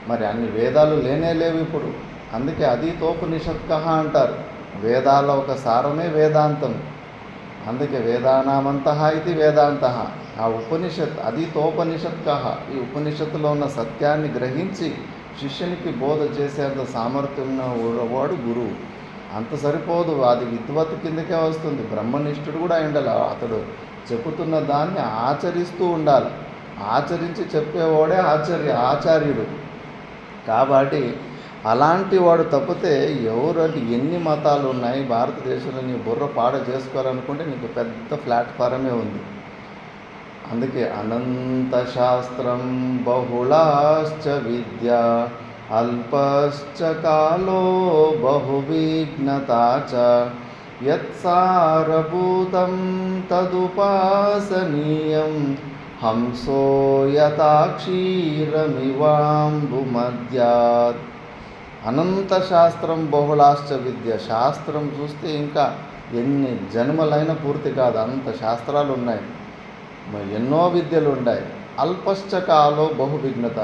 మరి అన్ని వేదాలు లేనే లేవు ఇప్పుడు. అందుకే అధీతోపనిషత్కః అంటారు. వేదాల ఒక సారమే వేదాంతం. అందుకే వేదానామంతః ఇది వేదాంతః. ఆ ఉపనిషత్ అధీతోపనిషత్కః, ఈ ఉపనిషత్తులో ఉన్న సత్యాన్ని గ్రహించి శిష్యునికి బోధ చేసేంత సామర్థ్యం ఉన్నవాడు గురువు. అంత సరిపోదు, అది విద్వత్ కిందకే వస్తుంది. బ్రహ్మనిష్ఠుడు కూడా ఉండాలి. అతడు చెబుతున్న దాన్ని ఆచరిస్తూ ఉండాలి. ఆచరించి చెప్పేవాడే ఆచార్యుడు. కాబట్టి అలాంటి వాడు తప్పితే ఎవరు అంటే ఎన్ని మతాలు ఉన్నాయి భారతదేశంలో, నీ బుర్ర పాడ చేసుకోవాలనుకుంటే నీకు పెద్ద ప్లాట్ఫారమే ఉంది. అందుకే అనంత శాస్త్రం బహుళాశ్చ విద్య అల్పశ్చ కాలో బహువిఘ్నతా చ యత్సారభూతం తదుపాసనీయం హంసో యథా క్షీరమివాంబుమధ్యాత్. అనంత శాస్త్రం బహుళాశ్చ విద్య. శాస్త్రం చూస్తే ఇంకా ఎన్ని జన్మలైనా పూర్తి కాదు, అంత శాస్త్రాలు ఉన్నాయి, ఎన్నో విద్యలు ఉన్నాయి. అల్పశ్చ కాలో బహువిఘ్నత.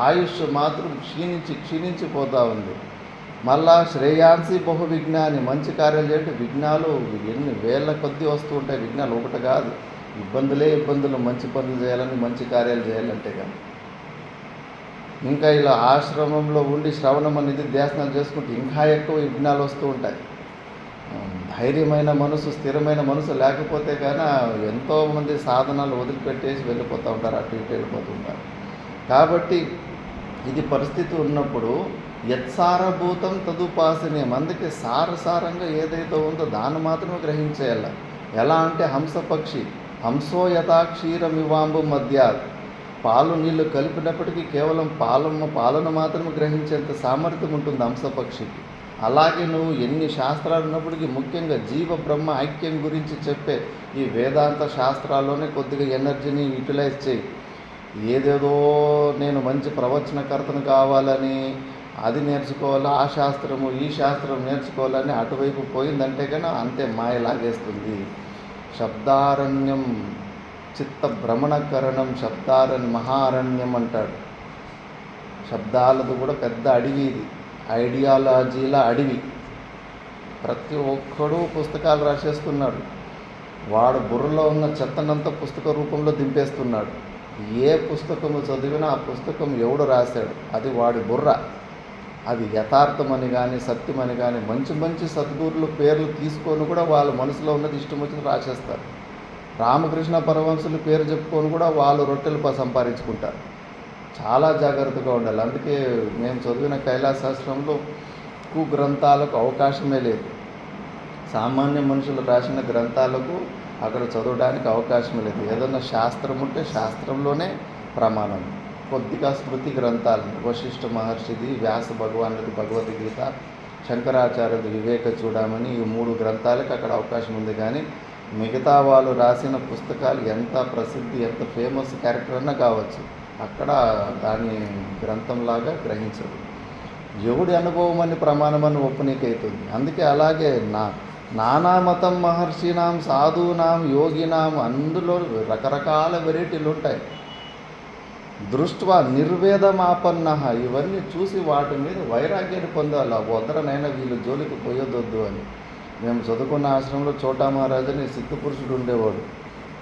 ఆయుష్ మాత్రం క్షీణించిపోతూ ఉంది. మళ్ళా శ్రేయాంసి బహువిఘ్నాన్ని, మంచి కార్యాలు చేయండి, విఘ్నాలు ఎన్ని వేల కొద్దీ వస్తూ ఉంటాయి. విఘ్నాలు ఒకటి కాదు, ఇబ్బందులు. మంచి పనులు చేయాలని, మంచి కార్యాలు చేయాలంటే కానీ. ఇంకా ఇలా ఆశ్రమంలో ఉండి శ్రవణం అనేది ధ్యాసనాలు చేసుకుంటే ఇంకా ఎక్కువ విఘ్నాలు వస్తూ ఉంటాయి. ధైర్యమైన మనసు, స్థిరమైన మనసు లేకపోతే కానీ ఎంతోమంది సాధనాలు వదిలిపెట్టేసి వెళ్ళిపోతూ ఉంటారు, అటు ఇటు వెళ్ళిపోతూ ఉంటారు. కాబట్టి ఇది పరిస్థితి ఉన్నప్పుడు యత్సారభూతం తదుపాసనీయం. అందుకే సారంగా ఏదైతే ఉందో దాన్ని మాత్రమే గ్రహించేయాలి. ఎలా అంటే హంసపక్షి, హంసో యథా క్షీరమివాంబు మధ్య. పాలు నీళ్లు కలిపినప్పటికీ కేవలం పాలను మాత్రమే గ్రహించేంత సామర్థ్యం ఉంటుంది హంసపక్షికి. అలాగే నువ్వు ఎన్ని శాస్త్రాలు ఉన్నప్పటికీ ముఖ్యంగా జీవ బ్రహ్మ ఐక్యం గురించి చెప్పే ఈ వేదాంత శాస్త్రాల్లోనే కొద్దిగా ఎనర్జీని యూటిలైజ్ చేయి. ఏదేదో నేను మంచి ప్రవచనకర్తను కావాలని, అది నేర్చుకోవాలి, ఆ శాస్త్రము ఈ శాస్త్రం నేర్చుకోవాలని అటువైపు పోయిందంటే కానీ అంతే మాయ లాగేస్తుంది. శబ్దారణ్యం చిత్త భ్రమణకరణం, మహారణ్యం అంటాడు. శబ్దాలది కూడా పెద్ద అడవి ఇది, ఐడియాలజీల అడవి. ప్రతి ఒక్కడూ పుస్తకాలు రాసేస్తున్నాడు. వాడు బుర్రలో ఉన్న చెత్తనంతా పుస్తక రూపంలో దింపేస్తున్నాడు. ఏ పుస్తకము చదివినా ఆ పుస్తకం ఎవడు రాశాడు అది వాడి బుర్ర. అది యథార్థమని కానీ సత్యమని కానీ మంచి సద్గురులు పేర్లు తీసుకొని కూడా వాళ్ళ మనసులో ఉన్నది ఇష్టం వచ్చింది రాసేస్తారు. రామకృష్ణ పరమహంసుల పేరు చెప్పుకొని కూడా వాళ్ళు రొట్టెలు సంపాదించుకుంటారు. చాలా జాగ్రత్తగా ఉండాలి. అందుకే మేము చదివిన కైలాసాశ్రమంలో గ్రంథాలకు అవకాశమే లేదు. సామాన్య మనుషులు రాసిన గ్రంథాలకు అక్కడ చదవడానికి అవకాశమే లేదు. ఏదన్నా శాస్త్రం ఉంటే శాస్త్రంలోనే ప్రమాణం. కొద్దిగా స్మృతి గ్రంథాలు, వశిష్ఠ మహర్షిది, వ్యాస భగవానుడి భగవద్గీత, శంకరాచార్యుడి వివేక చూడమని, ఈ 3 గ్రంథాలకు అక్కడ అవకాశం ఉంది. కానీ మిగతా వాళ్ళు రాసిన పుస్తకాలు ఎంత ప్రసిద్ధి, ఎంత ఫేమస్ క్యారెక్టర్ అన్నా కావచ్చు, అక్కడ దాని గ్రంథంలాగా గ్రహించదు. ఎవడి అనుభవం అని ప్రమాణమని ఒప్పునీకైతుంది. అందుకే అలాగే నానామతం మహర్షినాం సాధూనాం యోగినాం, అందులో రకరకాల వెరైటీలు ఉంటాయి. దృష్ట్వా నిర్వేదమాపన్న, ఇవన్నీ చూసి వాటి మీద వైరాగ్యాన్ని పొందాలి. వదరనైనా వీళ్ళు జోలికి పోయొద్దొద్దు అని. మేము చదువుకున్న ఆశ్రమంలో చోటా మహారాజ్ అని సిద్ధపురుషుడు ఉండేవాడు.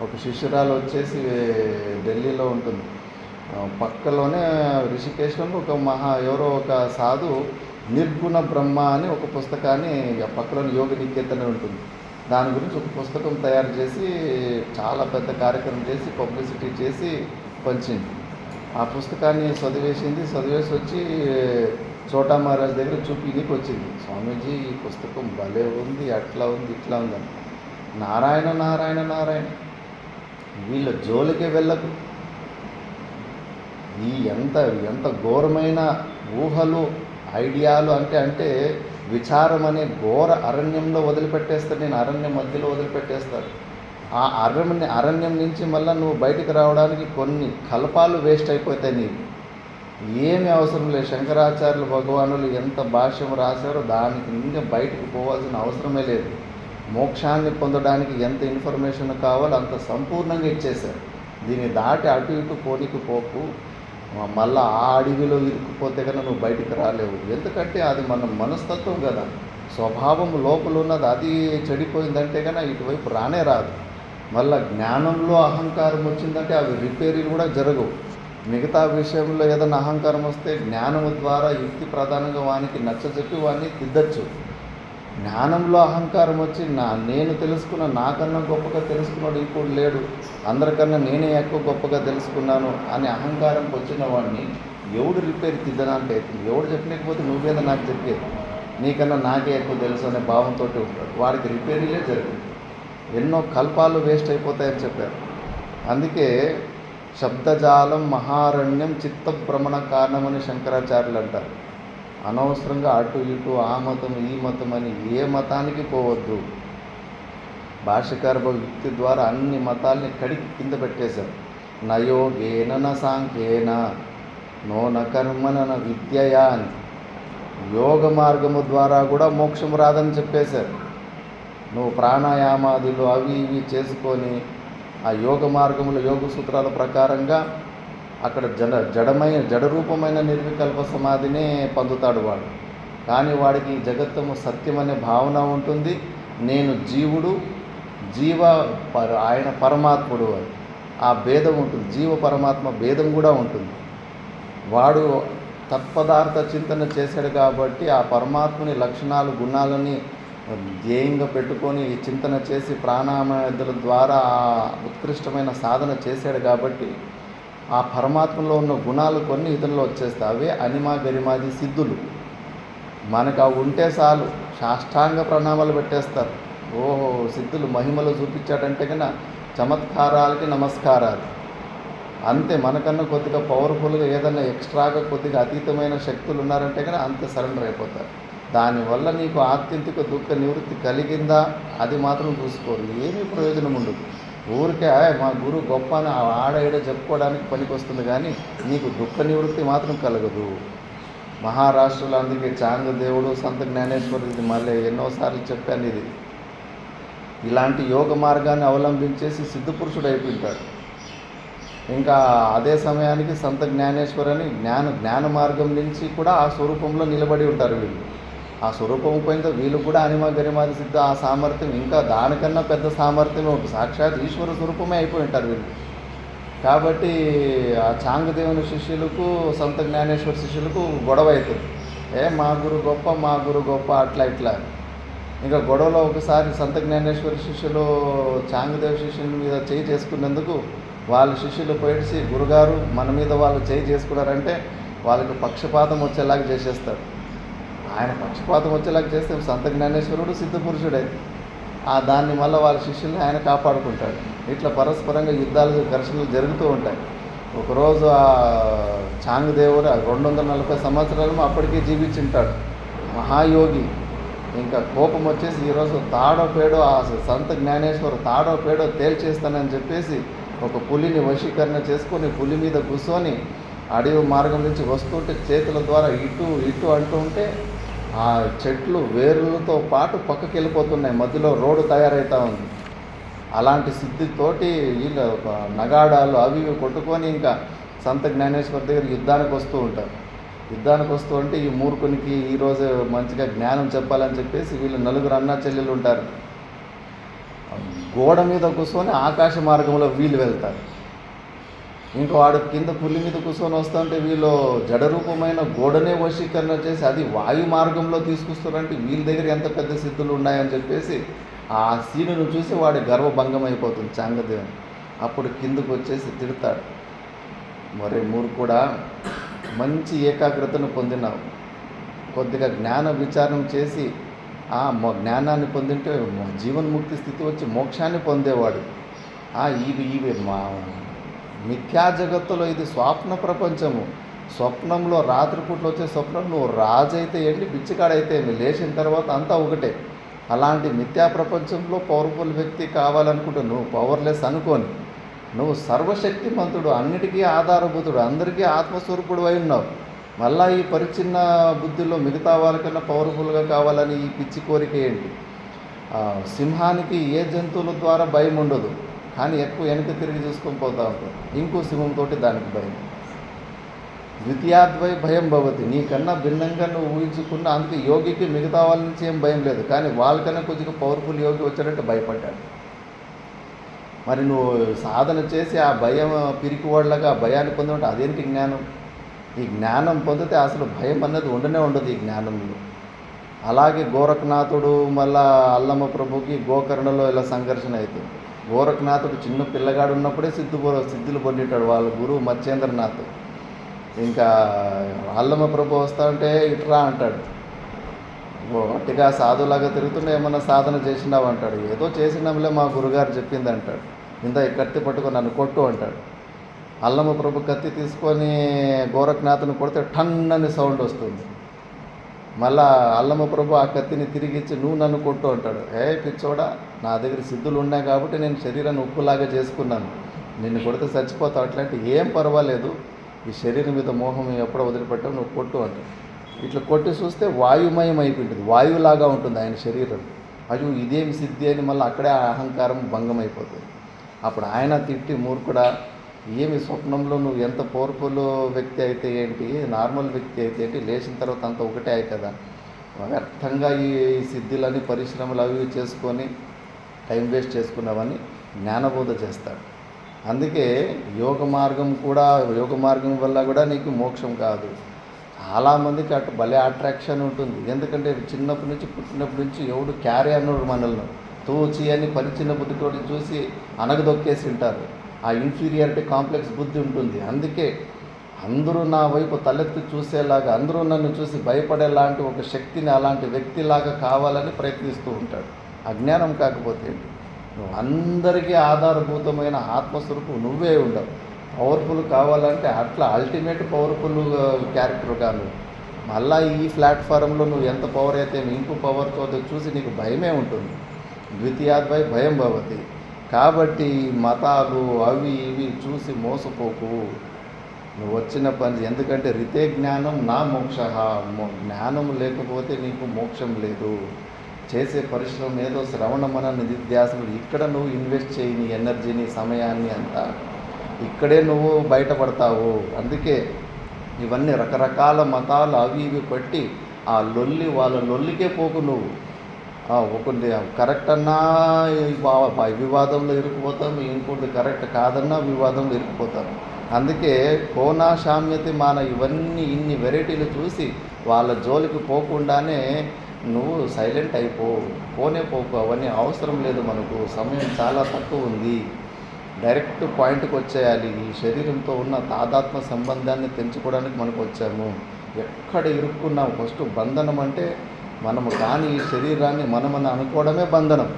ఒక శిష్యురాలు వచ్చేసి ఢిల్లీలో ఉంటుంది, పక్కలోనే రిషికేశ్లో ఎవరో ఒక సాధు నిర్గుణ బ్రహ్మ అని ఒక పుస్తకాన్ని, పక్కలోని యోగ నికేతన ఉంటుంది, దాని గురించి ఒక పుస్తకం తయారు చేసి చాలా పెద్ద కార్యక్రమం చేసి పబ్లిసిటీ చేసి పంచింది. ఆ పుస్తకాన్ని చదివేసి వచ్చి చోటా మహారాజ్ దగ్గర చూపినీకి వచ్చింది. స్వామీజీ ఈ పుస్తకం భలే ఉంది, అట్లా ఉంది, ఇట్లా ఉందని. నారాయణ నారాయణ నారాయణ, వీళ్ళ జోలికే వెళ్ళకు. ఈ ఎంత ఎంత ఘోరమైన ఊహలు, ఐడియాలు అంటే విచారం అనే ఘోర అరణ్యంలో వదిలిపెట్టేస్తాను. నేను అరణ్యం మధ్యలో వదిలిపెట్టేస్తాను. ఆ అరణ్యం నుంచి మళ్ళీ నువ్వు బయటికి రావడానికి కొన్ని కల్పాలు వేస్ట్ అయిపోతాయి. నీకు ఏమీ అవసరం లేదు. శంకరాచార్యులు భగవానులు ఎంత భాష్యం రాశారో దానికి ఇంకా బయటకు పోవాల్సిన అవసరమే లేదు. మోక్షాన్ని పొందడానికి ఎంత ఇన్ఫర్మేషన్ కావాలో అంత సంపూర్ణంగా ఇచ్చేశారు. దీన్ని దాటి అటు ఇటు పోకు. మళ్ళీ ఆ అడవిలో ఇరుక్కుపోతే కన్నా నువ్వు బయటికి రాలేవు. ఎందుకంటే అది మన మనస్తత్వం కదా, స్వభావం లోపల ఉన్నది. అది చెడిపోయిందంటే కన్నా ఇటువైపు రానే రాదు. మళ్ళీ జ్ఞానంలో అహంకారం వచ్చిందంటే అవి రిపేరీలు కూడా జరగవు. మిగతా విషయంలో ఏదైనా అహంకారం వస్తే జ్ఞానం ద్వారా యుక్తి ప్రధానంగా వానికి నచ్చజెప్పి వాడిని తిద్దచ్చు. జ్ఞానంలో అహంకారం వచ్చి నేను తెలుసుకున్న, నాకన్నా గొప్పగా తెలుసుకున్నాడు ఇంకోటి లేడు, అందరికన్నా నేనే ఎక్కువ గొప్పగా తెలుసుకున్నాను అనే అహంకారంకి వచ్చిన వాడిని ఎవడు రిపేర్ తిద్దడానికి అవుతుంది? ఎవడు చెప్పలేకపోతే నువ్వేదో నాకు చెప్పేది, నీకన్నా నాకే ఎక్కువ తెలుసు అనే భావంతో ఉంటాడు. వాడికి రిపేరీలే జరుగుతుంది. ఎన్నో కల్పాలు వేస్ట్ అయిపోతాయని చెప్పారు. అందుకే శబ్దజాలం మహారణ్యం చిత్తభ్రమణ కారణమని శంకరాచార్యులు అంటారు. అనవసరంగా అటు ఇటు ఆ మతం ఈ మతం అని ఏ మతానికి పోవద్దు. భాష్యకార యుక్తి ద్వారా అన్ని మతాల్ని కడిగి కింద పెట్టేశారు. నయోగేన న సాంఖ్యేన నో న కర్మన న విద్యయా అని. యోగ మార్గము ద్వారా కూడా మోక్షం రాదని చెప్పేశారు. నువ్వు ప్రాణాయామాదులు అవి ఇవి చేసుకొని ఆ యోగ మార్గముల యోగ సూత్రాల ప్రకారంగా అక్కడ జడరూపమైన నిర్వికల్ప సమాధినే పొందుతాడు వాడు. కానీ వాడికి జగత్తము సత్యం అనే భావన ఉంటుంది. నేను జీవుడు, ఆయన పరమాత్ముడు అని ఆ భేదం ఉంటుంది. జీవ పరమాత్మ భేదం కూడా ఉంటుంది. వాడు తత్పదార్థ చింతన చేశాడు కాబట్టి ఆ పరమాత్ముని లక్షణాలు గుణాలని ధ్యేయంగా పెట్టుకొని చింతన చేసి ప్రాణాయామాదుల ద్వారా ఉత్కృష్టమైన సాధన చేశాడు కాబట్టి ఆ పరమాత్మలో ఉన్న గుణాలు కొన్ని ఇతరులో వచ్చేస్తాయి. అవే అనిమా గరిమాది సిద్ధులు. మనకు అవి ఉంటే చాలు సాష్టాంగ ప్రణామాలు పెట్టేస్తారు. ఓహో, సిద్ధులు మహిమలు చూపించాడంటే కన్నా చమత్కారాలకి నమస్కారాలు అంతే. మనకన్నా కొద్దిగా పవర్ఫుల్గా ఏదైనా ఎక్స్ట్రాగా కొద్దిగా అతీతమైన శక్తులు ఉన్నారంటే కన్నా అంతే సరెండర్ అయిపోతారు. దానివల్ల నీకు ఆత్యంతిక దుఃఖ నివృత్తి కలిగిందా అది మాత్రం చూసుకోరు. ఏమీ ప్రయోజనం ఉండదు. ఊరికే మా గురువు గొప్ప అని ఆడ చెప్పుకోవడానికి పనికి వస్తుంది, కానీ నీకు దుఃఖ నివృత్తి మాత్రం కలగదు. మహారాష్ట్రలో అందుకే చాంగ దేవుడు, సంత జ్ఞానేశ్వరుడు, ఇది మళ్ళీ ఎన్నోసార్లు చెప్పాను. ఇది ఇలాంటి యోగ మార్గాన్ని అవలంబించేసి సిద్ధపురుషుడు అయిపోయింటాడు. ఇంకా అదే సమయానికి సంత జ్ఞానేశ్వరని జ్ఞాన మార్గం నుంచి కూడా ఆ స్వరూపంలో నిలబడి ఉంటారు వీళ్ళు. ఆ స్వరూపం పోయిందో వీళ్ళు కూడా అనిమ గరిమాది సిద్ధ ఆ సామర్థ్యం ఇంకా దానికన్నా పెద్ద సామర్థ్యమే ఉంటుంది. సాక్షాత్ ఈశ్వర స్వరూపమే అయిపోయి ఉంటారు వీళ్ళు. కాబట్టి ఆ చాంగదేవుని శిష్యులకు సంత జ్ఞానేశ్వర శిష్యులకు గొడవ అవుతుంది. మా గురు గొప్ప అట్లా ఇట్లా. ఇంకా గొడవలో ఒకసారి సంత జ్ఞానేశ్వర శిష్యులు చాంగదేవ శిష్యుల మీద చేయి చేసుకున్నందుకు వాళ్ళ శిష్యులు పోయిసి, గురుగారు మన మీద వాళ్ళు చేయి చేసుకున్నారంటే వాళ్ళకి పక్షపాతం వచ్చేలాగా చేసేస్తారు. ఆయన పక్షపాతం వచ్చేలాగా చేస్తే సంత జ్ఞానేశ్వరుడు సిద్ధపురుషుడే. దాన్ని మళ్ళీ వాళ్ళ శిష్యుల్ని ఆయన కాపాడుకుంటాడు. ఇట్లా పరస్పరంగా యుద్ధాలు ఘర్షణలు జరుగుతూ ఉంటాయి. ఒకరోజు ఆ చాంగదేవుడు 240 సంవత్సరాలు అప్పటికే జీవించుంటాడు, మహాయోగి. ఇంకా కోపం వచ్చేసి ఈరోజు తాడో పేడో ఆ సంత జ్ఞానేశ్వరు తాడో పేడో తేల్చేస్తానని చెప్పేసి ఒక పులిని వశీకరణ చేసుకొని పులి మీద కూర్చొని అడవి మార్గం నుంచి వస్తుంటే చేతుల ద్వారా ఇటు ఇటు అంటూ ఉంటే ఆ చెట్లు వేర్లతో పాటు పక్కకి వెళ్ళిపోతున్నాయి. మధ్యలో రోడ్డు తయారవుతూ ఉంది. అలాంటి సిద్ధితోటి వీళ్ళు నగాడాలు అవి కొట్టుకొని ఇంకా సంత జ్ఞానేశ్వర దగ్గర యుద్ధానికి వస్తూ ఉంటారు. యుద్ధానికి వస్తూ ఉంటే ఈ మూర్ఖునికి ఈరోజు మంచిగా జ్ఞానం చెప్పాలని చెప్పేసి వీళ్ళు 4 అన్నా చెల్లెలు ఉంటారు. గోడ మీద కూర్చొని ఆకాశ మార్గంలో వీళ్ళు వెళ్తారు. ఇంకా వాడు కింద పులి మీద కూర్చొని వస్తుంటే వీళ్ళు జడరూపమైన గోడనే వశీకరణ చేసి అది వాయు మార్గంలో తీసుకొస్తారంటే వీళ్ళ దగ్గర ఎంత పెద్ద సిద్ధులు ఉన్నాయని చెప్పేసి ఆ సీనును చూసి వాడి గర్వభంగం అయిపోతుంది చాంగదేవుని. అప్పుడు కిందకు వచ్చేసి తిడతాడు, మరి మూర్ఖుడా, మంచి ఏకాగ్రతను పొందినావు, కొద్దిగా జ్ఞాన విచారం చేసి జ్ఞానాన్ని పొందింటే జీవన్ముక్తి స్థితి వచ్చి మోక్షాన్ని పొందేవాడు. ఇవి మిథ్యా జగత్తులో ఇది స్వప్న ప్రపంచము. స్వప్నంలో రాత్రిపూట్లు వచ్చే స్వప్నం నువ్వు రాజు అయితే ఏంటి, బిచ్చికాడైతే ఏమి, లేచిన తర్వాత అంతా ఒకటే. అలాంటి మిథ్యా ప్రపంచంలో పవర్ఫుల్ వ్యక్తి కావాలనుకుంటే నువ్వు పవర్లెస్ అనుకోని, నువ్వు సర్వశక్తిమంతుడు, అన్నిటికీ ఆధారభూతుడు, అందరికీ ఆత్మస్వరూపుడు అయి ఉన్నావు. మళ్ళీ ఈ పరిచిన్న బుద్ధిలో మిగతా వాళ్ళకన్నా పవర్ఫుల్గా కావాలని ఈ పిచ్చి కోరిక ఏంటి? సింహానికి ఏ జంతువుల ద్వారా భయం ఉండదు, కానీ ఎక్కువ వెనక తిరిగి చూసుకొని పోతూ ఉంటుంది. ఇంకో సింహంతో దానికి భయం. ద్వితీయాద్వై భయం భవతి. నీకన్నా భిన్నంగా నువ్వు ఊహించుకున్న, అందుకే యోగికి మిగతా వాళ్ళ నుంచి ఏం భయం లేదు, కానీ వాళ్ళకన్నా కొద్దిగా పవర్ఫుల్ యోగి వచ్చాడంటే భయపడ్డాడు. మరి నువ్వు సాధన చేసి ఆ భయం పిరికివాళ్ళగా ఆ భయాన్ని పొందమంటే అదేంటి జ్ఞానం? ఈ జ్ఞానం పొందితే అసలు భయం అన్నది ఉండదు ఈ జ్ఞానంలో. అలాగే గోరఖనాథుడు మళ్ళా అల్లమ్మ ప్రభుకి గోకర్ణలో ఇలా సంఘర్షణ అవుతుంది. గోరఖనాథుడు చిన్న పిల్లగాడు ఉన్నప్పుడే సిద్ధులు పొందిటాడు వాళ్ళ గురువు మత్స్యేంద్రనాథ్. ఇంకా అల్లమ్మ ప్రభు వస్తా ఉంటే ఇట్రా అంటాడు, గట్టిగా సాధులాగా తిరుగుతుంటే ఏమన్నా సాధన చేసినావు అంటాడు. ఏదో చేసినాంలే మా గురుగారు చెప్పింది అంటాడు. ఇంత కత్తి పట్టుకొని నన్ను కొట్టు అంటాడు. అల్లమ్మ ప్రభు కత్తి తీసుకొని గోరఖనాథుని కొడితే టన్ అని సౌండ్ వస్తుంది. మళ్ళా అల్లమ్మ ప్రభు ఆ కత్తిని తిరిగిచ్చి నువ్వు నన్ను కొట్టు అంటాడు. పిచ్చోడా, నా దగ్గర సిద్ధులు ఉన్నాయి కాబట్టి నేను శరీరాన్ని ఉప్పులాగా చేసుకున్నాను, నిన్ను కొడితే చచ్చిపోతావు, అట్లాంటి ఏం పర్వాలేదు, ఈ శరీరం మీద మోహం ఎప్పుడో వదిలిపెట్టావు, నువ్వు కొట్టు అంటాడు. ఇట్లా కొట్టి చూస్తే వాయుమయం అయిపోయింటుంది, వాయువులాగా ఉంటుంది ఆయన శరీరం. అయ్యో ఇదేమి సిద్ధి అని మళ్ళీ అక్కడే అహంకారం భంగం అయిపోతుంది. అప్పుడు ఆయన తిట్టి, మూర్ఖుడా, ఏమి స్వప్నంలో నువ్వు ఎంత పవర్ఫుల్ వ్యక్తి అయితే ఏంటి, నార్మల్ వ్యక్తి అయితే ఏంటి, లేచిన తర్వాత అంత ఒకటే అయ్యి కదా, వ్యర్థంగా ఈ సిద్ధులని పరిశ్రమలు అవి చేసుకొని టైం వేస్ట్ చేసుకున్నావని జ్ఞానబోధ చేస్తాడు. అందుకే యోగ మార్గం వల్ల కూడా నీకు మోక్షం కాదు. చాలామందికి అటు భలే అట్రాక్షన్ ఉంటుంది. ఎందుకంటే పుట్టినప్పటి నుంచి ఎవడు క్యారీ అన్నాడు మనల్ని తోచి అని పరిచిన్న బుద్ధితోటి చూసి అనగదొక్కేసి ఉంటారు. ఆ ఇన్ఫీరియారిటీ కాంప్లెక్స్ బుద్ధి ఉంటుంది. అందుకే అందరూ నా వైపు తలెత్తి చూసేలాగా, అందరూ నన్ను చూసి భయపడేలాంటి ఒక శక్తిని, అలాంటి వ్యక్తిలాగా కావాలని ప్రయత్నిస్తూ ఉంటాడు. అజ్ఞానం కాకపోతే నువ్వు అందరికీ ఆధారభూతమైన ఆత్మస్వరూపు నువ్వే ఉండవు. పవర్ఫుల్ కావాలంటే అట్లా అల్టిమేట్ పవర్ఫుల్ క్యారెక్టర్ కాదు. మళ్ళీ ఈ ప్లాట్ఫారంలో నువ్వు ఎంత పవర్ అయితే ఇంకో పవర్తో చూసి నీకు భయమే ఉంటుంది. ద్వితీయాద్వై భయం భవతి. కాబట్టి మతాలు అవి ఇవి చూసి మోసపోకు, నువ్వు వచ్చిన పని. ఎందుకంటే రితే జ్ఞానం నా మోక్ష, జ్ఞానం లేకపోతే నీకు మోక్షం లేదు. చేసే పరిశ్రమ ఏదో శ్రవణ మన నిధిధ్యాసములు ఇక్కడ నువ్వు ఇన్వెస్ట్ చేయి, నీ ఎనర్జీని సమయాన్ని అంతా ఇక్కడే నువ్వు బయటపడతావు. అందుకే ఇవన్నీ రకరకాల మతాలు అవి ఇవి పెట్టి ఆ వాళ్ళ లొల్లికే పోకు. నువ్వు ఒకటి కరెక్ట్ అన్నా వివాదంలో ఇరుక్కుపోతాం, ఇంకోటి కరెక్ట్ కాదన్నా వివాదంలో ఇరుక్కుపోతాం. అందుకే కోనా సామ్యతి మాన ఇవన్నీ ఇన్ని వెరైటీలు చూసి వాళ్ళ జోలికి పోకుండానే నువ్వు సైలెంట్ పోకు. అవన్నీ అవసరం లేదు, మనకు సమయం చాలా తక్కువ ఉంది, డైరెక్ట్ పాయింట్కి వచ్చేయాలి. ఈ శరీరంతో ఉన్న తాదాత్మ సంబంధాన్ని తెంచుకోవడానికి మనకు వచ్చాము. ఎక్కడ ఇరుక్కున్నాం? ఫస్ట్ బంధనం అంటే మనము కానీ ఈ శరీరాన్ని మనమని అనుకోవడమే బంధనం.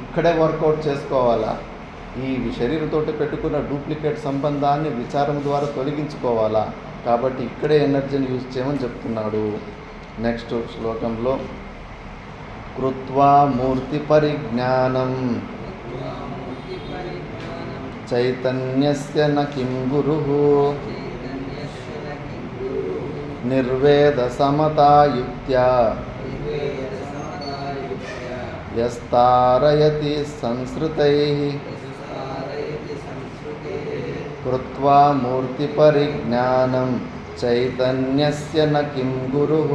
ఇక్కడే వర్కౌట్ చేసుకోవాలా. ఈ శరీరంతో పెట్టుకున్న డూప్లికేట్ సంబంధాన్ని విచారం ద్వారా తొలగించుకోవాలా. కాబట్టి ఇక్కడే ఎనర్జీని యూజ్ చేయమని చెప్తున్నాడు. నెక్స్ట్ శ్లోకంలో కృత్వా మూర్తి పరిజ్ఞానం చైతన్యస్య న కిం గురుః నిర్వేద సమతాయుక్త్యా యస్తారయతి సంస్కృతైః కృత్వా మూర్తి పరిజ్ఞానం చైతన్యస్య న కిం గురుః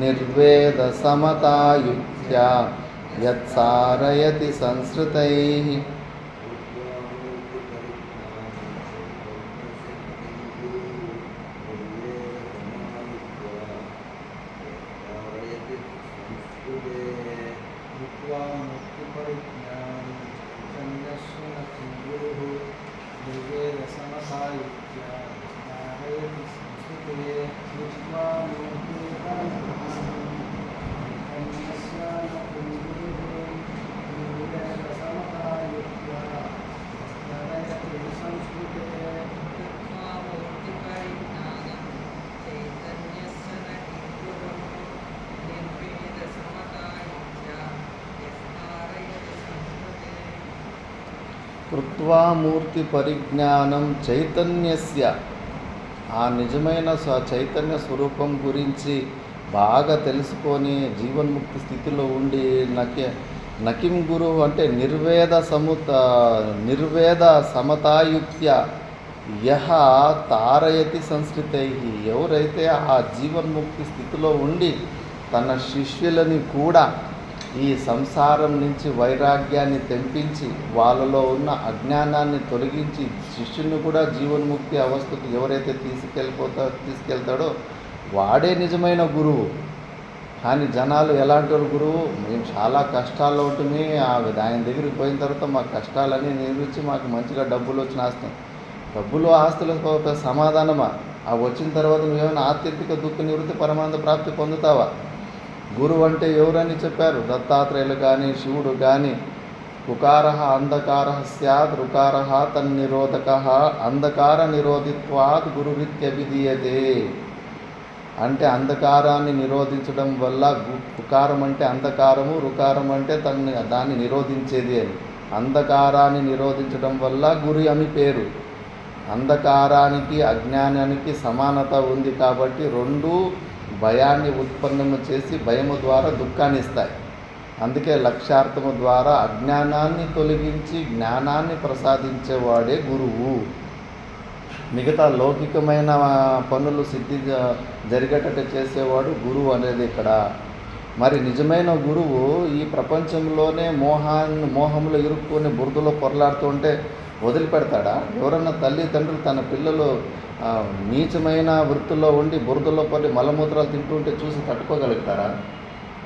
నిర్వేద సమతాయుక్త్యా యత్సారయతి సంస్కృతైః. निर्वेदसमसायुज्य कारयति संस्कृते दृष्ट्वा लोके अन्यस्य न कुर्युः निर्वेदसमसायुज्य कारयति संस्कृते కృత్వా మూర్తి పరిజ్ఞానం చైతన్యస్య ఆ నిజమైన చైతన్య స్వరూపం గురించి బాగా తెలుసుకొని జీవన్ముక్తి స్థితిలో ఉండి నకిం గురువు అంటే నిర్వేద సమతాయుక్త్య యహ తారయతి సంస్కృతై ఎవరైతే ఆ జీవన్ముక్తి స్థితిలో ఉండి తన శిష్యులని కూడా ఈ సంసారం నుంచి వైరాగ్యాన్ని తెంపించి వాళ్ళలో ఉన్న అజ్ఞానాన్ని తొలగించి శిష్యుని కూడా జీవన్ముక్తి అవస్థకు ఎవరైతే తీసుకెళ్తాడో వాడే నిజమైన గురువు. కానీ జనాలు ఎలాంటి వాళ్ళు గురువు, మేము చాలా కష్టాల్లో ఉంటుంది ఆయన దగ్గరికి పోయిన తర్వాత మా కష్టాలన్నీ నిర్మించి మాకు మంచిగా డబ్బులు వచ్చిన ఆస్తం డబ్బులు ఆస్తులు సమాధానమా? అవి వచ్చిన తర్వాత నువ్వేమైనా ఆత్యంతిక దుఃఖ నివృత్తి పరమానంద ప్రాప్తి పొందుతావా? గురువు అంటే ఎవరని చెప్పారు? దత్తాత్రేయులు కానీ శివుడు కానీ ఉకార అంధకార స్యాత్ రుకార తన్నిరోధక అంధకార నిరోధిత్వాత్ గురురిత్యభిధీయతే అంటే అంధకారాన్ని నిరోధించడం వల్ల ఉకారం అంటే అంధకారము, రుకారం అంటే దాన్ని నిరోధించేది అని. అంధకారాన్ని నిరోధించడం వల్ల గురు అని పేరు. అంధకారానికి అజ్ఞానానికి సమానత ఉంది కాబట్టి రెండు భయాన్ని ఉత్పన్నము చేసి భయము ద్వారా దుఃఖాన్ని ఇస్తాయి. అందుకే లక్ష్యార్థము ద్వారా అజ్ఞానాన్ని తొలగించి జ్ఞానాన్ని ప్రసాదించేవాడే గురువు. మిగతా లౌకికమైన పనులు జరిగేటట్టు చేసేవాడు గురువు అనేది ఇక్కడ. మరి నిజమైన గురువు ఈ ప్రపంచంలోనే మోహంలో ఇరుక్కొని బురదలో పొరలాడుతుంటే వదిలిపెడతాడా? ఎవరన్నా తల్లిదండ్రులు తన పిల్లలు నీచమైన వృత్తుల్లో ఉండి బురదలో పడి మలమూత్రాలు తింటుంటే చూసి తట్టుకోగలుగుతారా?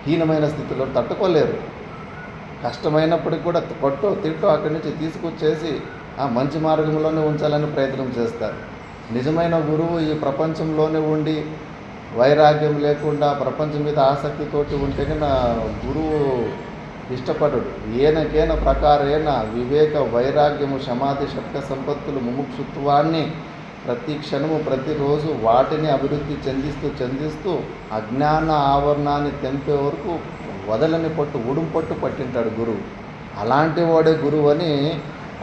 హీనమైన స్థితిలో తట్టుకోలేరు. కష్టమైనప్పటికీ కూడా తింటూ అక్కడి నుంచి తీసుకొచ్చేసి మంచి మార్గంలోనే ఉంచాలని ప్రయత్నం చేస్తారు. నిజమైన గురువు ఈ ప్రపంచంలోనే ఉండి వైరాగ్యం లేకుండా ప్రపంచం మీద ఆసక్తితోటి ఉంటే నా గురువు ఇష్టపడడు. ఏనకేన ప్రకారేణ వివేక వైరాగ్యము సమాధి షట్క సంపత్తులు ముముక్షుత్వాన్ని ప్రతి క్షణము ప్రతిరోజు వాటిని అభివృద్ధి చెందిస్తూ అజ్ఞాన ఆవరణాన్ని తెంపే వరకు వదలని ఉడుంపట్టు పట్టింటాడు గురువు. అలాంటి వాడే గురువు అని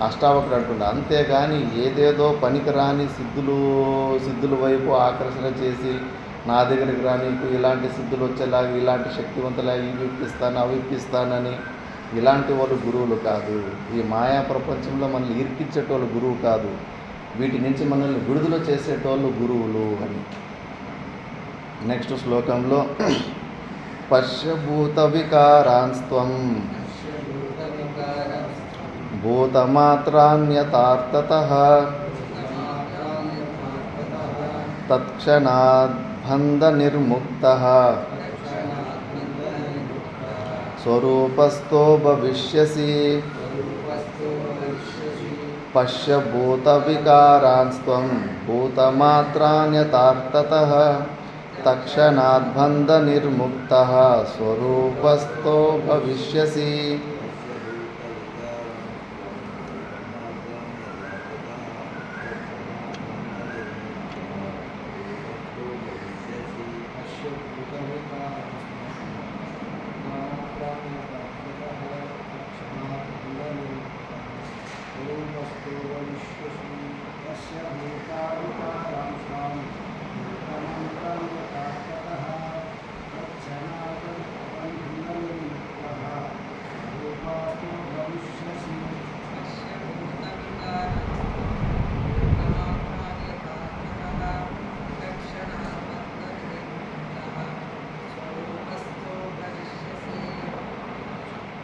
అష్టావకుడు అంటున్నాడు. అంతేగాని ఏదేదో పనికిరాని సిద్ధుల వైపు ఆకర్షణ చేసి నా దగ్గరికి రా, నీకు ఇలాంటి సిద్ధులు వచ్చేలాగా ఇలాంటి శక్తివంతులాగా ఇవి ఇప్పిస్తాను అవి ఇప్పిస్తానని ఇలాంటి వాళ్ళు గురువులు కాదు. ఈ మాయా ప్రపంచంలో మనల్ని ఇరికించేటోళ్ళు గురువు కాదు. వీటి నుంచి మనల్ని విడుదల చేసేటోళ్ళు గురువులు అని. నెక్స్ట్ శ్లోకంలో పశ్యభూత వికారాన్స్త్వం భూతమాత్రాన్యతార్థతః తత్క్షణాద్ బంధ నిర్ముక్తః స్వరూపస్థో భవిష్యసి పశ్యభూత వికారాన్స్త్వం భూతమాత్రాన్యతార్థతః తక్షణాద్ బంధ నిర్ముక్తః స్వరూపస్థో భవిష్యసి.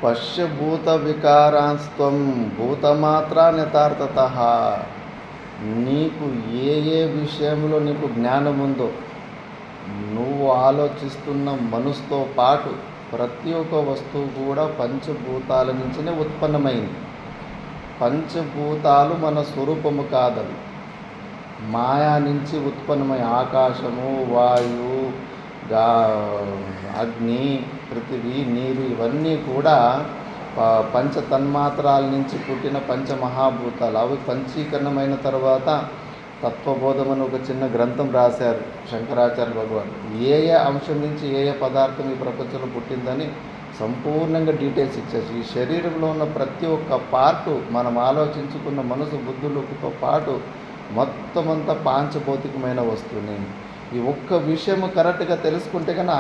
పశ్యభూత వికారాన్స్త్వం భూతమాత్రాన్యతార్థతః. నీకు ఏ విషయంలో నీకు జ్ఞానం ఉందో, నువ్వు ఆలోచిస్తున్న మనసుతో పాటు ప్రతి ఒక్క వస్తువు కూడా పంచభూతాల నుంచినే ఉత్పన్నమైంది. పంచభూతాలు మన స్వరూపము కాదవి. మాయా నుంచి ఉత్పన్నమై ఆకాశము, వాయువు, గా అగ్ని, పృథివీ, నీరు ఇవన్నీ కూడా పంచ తన్మాత్రాల నుంచి పుట్టిన పంచమహాభూతాలు. అవి పంచీకరణమైన తర్వాత తత్వబోధమని ఒక చిన్న గ్రంథం రాశారు శంకరాచార్య భగవాన్. ఏ ఏ అంశం నుంచి ఏ ఏ పదార్థం ఈ ప్రపంచంలో పుట్టిందని సంపూర్ణంగా డీటెయిల్స్ ఇచ్చేసి ఈ శరీరంలో ఉన్న ప్రతి ఒక్క పార్టు మనం ఆలోచించుకున్న మనసు బుద్ధులతో పాటు మొత్తం అంతా పాంచభౌతికమైన వస్తువుని. ఈ ఒక్క విషయం కరెక్ట్గా తెలుసుకుంటే కన్నా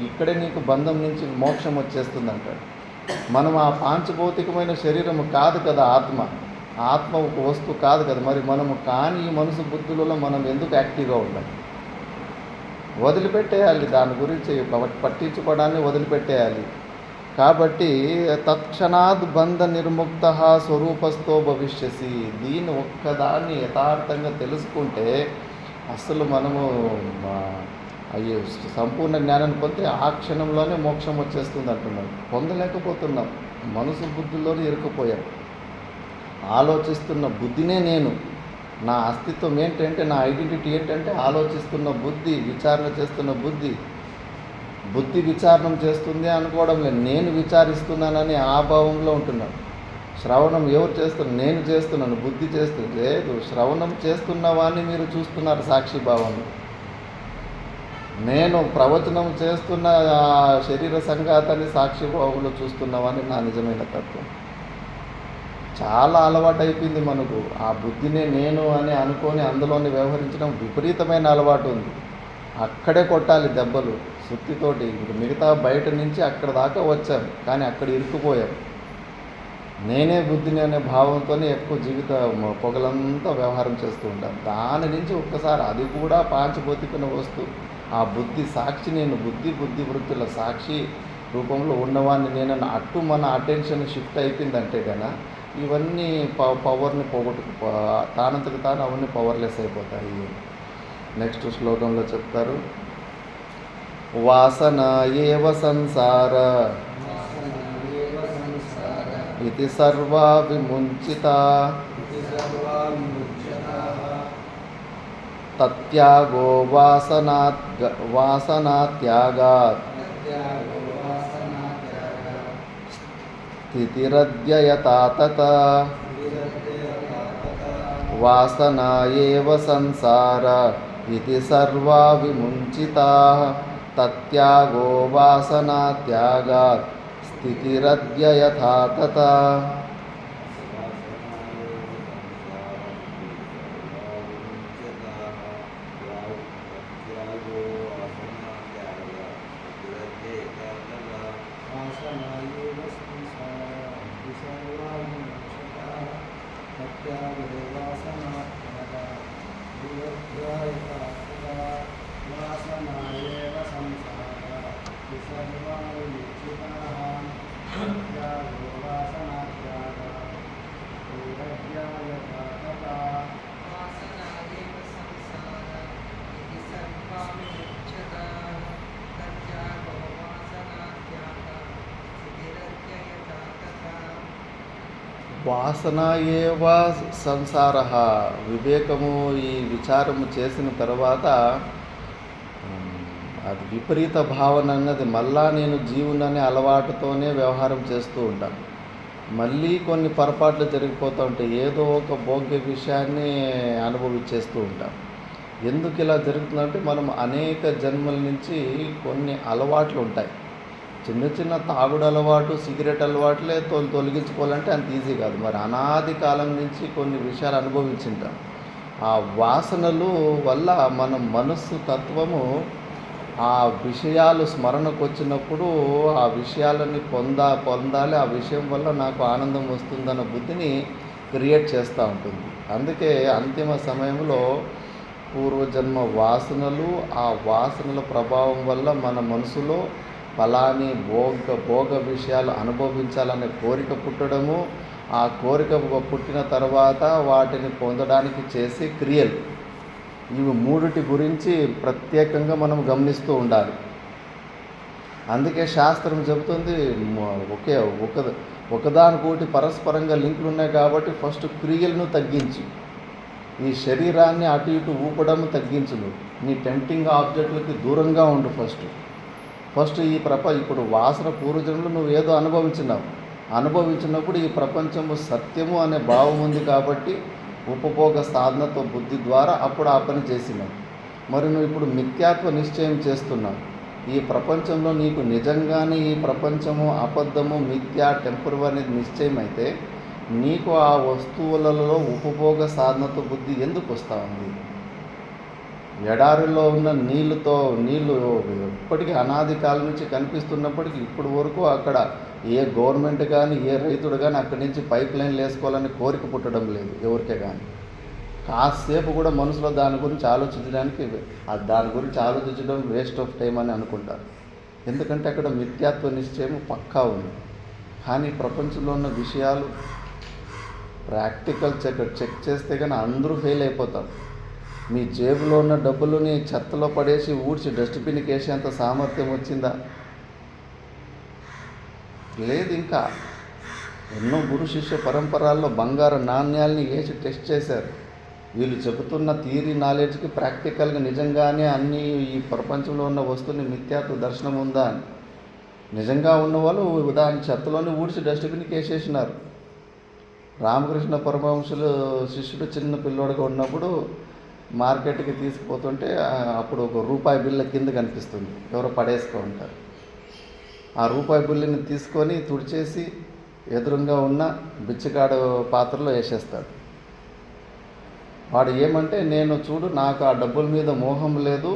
ఇక్కడే నీకు బంధం నుంచి మోక్షం వచ్చేస్తుంది అంటాడు. మనం ఆ పాంచభౌతికమైన శరీరము కాదు కదా ఆత్మ ఒక వస్తువు కాదు కదా. మరి మనము కానీ ఈ మనసు బుద్ధులలో మనం ఎందుకు యాక్టివ్గా ఉండాలి? వదిలిపెట్టేయాలి, దాని గురించి పట్టించుకోవడాన్ని వదిలిపెట్టేయాలి. కాబట్టి తత్క్షణాద్ బంధ నిర్ముక్త స్వరూపస్థో భవిష్యసి. దీన్ని ఒక్కదాన్ని యథార్థంగా తెలుసుకుంటే అసలు మనము అయ్యే సంపూర్ణ జ్ఞానాన్ని పొందితే ఆ క్షణంలోనే మోక్షం వచ్చేస్తుంది అంటున్నాం. పొందలేకపోతున్నాం, మనసు బుద్ధిలోనే ఇరుక్కుపోయాం. ఆలోచిస్తున్న బుద్ధినే నేను, నా అస్తిత్వం ఏంటంటే, నా ఐడెంటిటీ ఏంటంటే ఆలోచిస్తున్న బుద్ధి, విచారణ చేస్తున్న బుద్ధి విచారణం చేస్తుంది అనుకోవడం లేదు, నేను విచారిస్తున్నానని ఆ భావంలో ఉంటున్నాను. శ్రవణం ఎవరు చేస్తున్నారు? నేను చేస్తున్నాను, బుద్ధి చేస్తుంది లేదు. శ్రవణం చేస్తున్నవాన్ని మీరు చూస్తున్నారు సాక్షి భావంలో. నేను ప్రవచనం చేస్తున్న శరీర సంఘాతాన్ని సాక్షి భావంలో చూస్తున్నవాన్ని నా నిజమైన తత్వం. చాలా అలవాటు అయిపోయింది మనకు. ఆ బుద్ధినే నేను అని అనుకొని అందులోనే వ్యవహరించడం విపరీతమైన అలవాటు ఉంది. అక్కడే కొట్టాలి దెబ్బలు సుత్తితోటి. మిగతా బయట నుంచి అక్కడ దాకా వచ్చాం, కానీ అక్కడ ఇరుక్కుపోయాం. నేనే బుద్ధిని అనే భావంతోనే ఎక్కువ జీవిత పొగలంతా వ్యవహారం చేస్తూ ఉంటాను. దాని నుంచి ఒక్కసారి అది కూడా పాంచభౌతికమైన వస్తువు, ఆ బుద్ధి సాక్షి నేను, బుద్ధి వృత్తుల సాక్షి రూపంలో ఉన్నవాడిని నేను అట్టు మన అటెన్షన్ షిఫ్ట్ అయిపోయిందంటే కన్నా ఇవన్నీ పవర్ని తానంతకు తాను అవన్నీ పవర్లెస్ అయిపోతాయి. నెక్స్ట్ శ్లోకంలో చెప్తారు, వాసన ఏవ సంసార ఇది సర్వా విముంచిత తత్యాగో వాసనాత్యాగాత్ స్థితిరద్యయతా తత. వాసనా ఏవ సంసార ఇది సర్వా విముంచితాః తత్యాగో వాసనాత్యాగాత్ స్థితిరద్యయతా తత. వాసన ఏవ సంసార. వివేకము ఈ విచారము చేసిన తర్వాత అది విపరీత భావన అన్నది మళ్ళా నేను జీవుననే అలవాటుతోనే వ్యవహారం చేస్తూ ఉంటాను. మళ్ళీ కొన్ని పొరపాట్లు జరిగిపోతూ ఉంటాయి, ఏదో ఒక భోగ్య విషయాన్ని అనుభవించేస్తూ ఉంటాం. ఎందుకు ఇలా జరుగుతుందంటే మనం అనేక జన్మల నుంచి కొన్ని అలవాట్లు ఉంటాయి. చిన్న తాగుడు అలవాటు, సిగరెట్ అలవాట్లే తొలగించుకోవాలంటే అంత ఈజీ కాదు. మరి అనాది కాలం నుంచి కొన్ని విషయాలు అనుభవించుంటాం. ఆ వాసనలు వల్ల మన మనస్సు తత్వము ఆ విషయాలు స్మరణకు వచ్చినప్పుడు ఆ విషయాలని పొందాలి, ఆ విషయం వల్ల నాకు ఆనందం వస్తుందన్న బుద్ధిని క్రియేట్ చేస్తూ ఉంటుంది. అందుకే అంతిమ సమయంలో పూర్వజన్మ వాసనలు, ఆ వాసనల ప్రభావం వల్ల మన మనసులో ఫలాని భోగ విషయాలు అనుభవించాలనే కోరిక పుట్టడము, ఆ కోరిక పుట్టిన తర్వాత వాటిని పొందడానికి చేసే క్రియలు, ఇవి మూడిటి గురించి ప్రత్యేకంగా మనం గమనిస్తూ ఉండాలి. అందుకే శాస్త్రం చెబుతుంది ఒకే ఒకదానికోటి పరస్పరంగా లింకులు ఉన్నాయి కాబట్టి ఫస్ట్ క్రియలను తగ్గించు, ఈ శరీరాన్ని అటు ఇటు ఊపడం తగ్గించును, నీ టెంప్టింగ్ ఆబ్జెక్టులకి దూరంగా ఉండు. ఫస్ట్ ఈ ఇప్పుడు వాసన పూర్వజన్మలో నువ్వు ఏదో అనుభవించినప్పుడు ఈ ప్రపంచము సత్యము అనే భావం ఉంది కాబట్టి ఉపభోగ సాధనతో బుద్ధి ద్వారా అప్పుడు ఆ పని చేసినావు. మరి నువ్వు ఇప్పుడు మిథ్యాత్వ నిశ్చయం చేస్తున్నావు. ఈ ప్రపంచంలో నీకు నిజంగానే ఈ ప్రపంచము అబద్ధము మిథ్యా టెంపరరీ అనేది నిశ్చయం అయితే నీకు ఆ వస్తువులలో ఉపభోగ సాధనతో బుద్ధి ఎందుకు వస్తూ ఉంది? ఎడారిలో ఉన్న నీళ్ళు ఇప్పటికీ అనాది కాలం నుంచి కనిపిస్తున్నప్పటికీ ఇప్పుడు వరకు అక్కడ ఏ గవర్నమెంట్ కానీ ఏ రైతుడు కానీ అక్కడి నుంచి పైప్ లైన్లు వేసుకోవాలని కోరిక పుట్టడం లేదు ఎవరికే కానీ. కాసేపు కూడా మనసులో దాని గురించి ఆలోచించడం వేస్ట్ ఆఫ్ టైం అని అనుకుంటారు. ఎందుకంటే అక్కడ మిథ్యాత్వ నిశ్చయం పక్కా ఉంది. కానీ ప్రపంచంలో ఉన్న విషయాలు ప్రాక్టికల్ చెక్ చేస్తే కానీ అందరూ ఫెయిల్ అయిపోతారు. మీ జేబులో ఉన్న డబ్బులని చెత్తలో పడేసి ఊడ్చి డస్ట్బిన్కి వేసేంత సామర్థ్యం వచ్చిందా? లేదు. ఇంకా ఎన్నో గురు శిష్య పరంపరాల్లో బంగారు నాణ్యాలని వేసి టెస్ట్ చేశారు. వీళ్ళు చెబుతున్న థియరీ నాలెడ్జ్కి ప్రాక్టికల్గా నిజంగానే అన్నీ ఈ ప్రపంచంలో ఉన్న వస్తువుని మిథ్యాత్వ దర్శనం ఉందా అని నిజంగా ఉన్నవాళ్ళు దాని చెత్తలోనే ఊడ్చి డస్ట్బిన్కి వేసేసినారు. రామకృష్ణ పరమహంసులు శిష్యుడు చిన్న పిల్లోడుగా ఉన్నప్పుడు మార్కెట్కి తీసుకుపోతుంటే అప్పుడు ఒక రూపాయి బిళ్ళ కింద కనిపిస్తుంది, ఎవరో పడేసుకో ఉంటారు. ఆ రూపాయి బిల్లుని తీసుకొని తుడిచేసి ఎదురుగా ఉన్న బిచ్చగాడు పాత్రలో వేసేస్తాడు. వాడు ఏమంటే, నేను చూడు నాకు ఆ డబ్బుల మీద మోహం లేదు,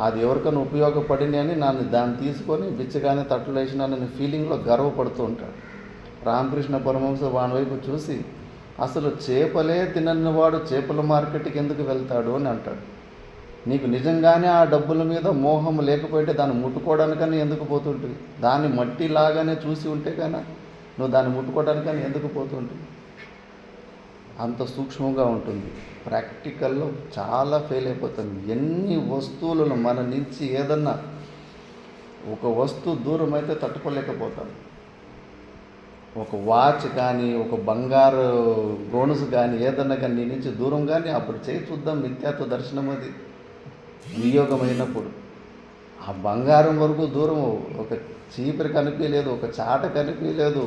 అది ఎవరికైనా ఉపయోగపడింది అని దాన్ని తీసుకొని బిచ్చగానే తట్టులో వేసినానని ఫీలింగ్లో గర్వపడుతూ ఉంటాడు. రామకృష్ణ పరమహంస వాని వైపు చూసి, అసలు చేపలే తిననివాడు చేపల మార్కెట్కి ఎందుకు వెళ్తాడు అని అంటాడు. నీకు నిజంగానే ఆ డబ్బుల మీద మోహం లేకపోతే దాన్ని ముట్టుకోవడానికని ఎందుకు పోతుంటుంది? దాన్ని మట్టిలాగానే చూసి ఉంటే కానీ నువ్వు దాన్ని ముట్టుకోవడానికని ఎందుకు పోతుంటుంది? అంత సూక్ష్మంగా ఉంటుంది. ప్రాక్టికల్లో చాలా ఫెయిల్ అయిపోతుంది. ఎన్ని వస్తువులను మన నుంచి ఏదన్నా ఒక వస్తువు దూరం అయితే తట్టుకోలేకపోతాం. ఒక వాచ్ కానీ ఒక బంగారు గోనుసు కానీ ఏదన్నా కానీ నీ నుంచి దూరం కానీ అప్పుడు చేయి చూద్దాం. మిథ్యాత్వ దర్శనం అది వియోగమైనప్పుడు ఆ బంగారం వరకు దూరం, ఒక చీపురు కనిపించలేదు, ఒక చాట కనిపించలేదు,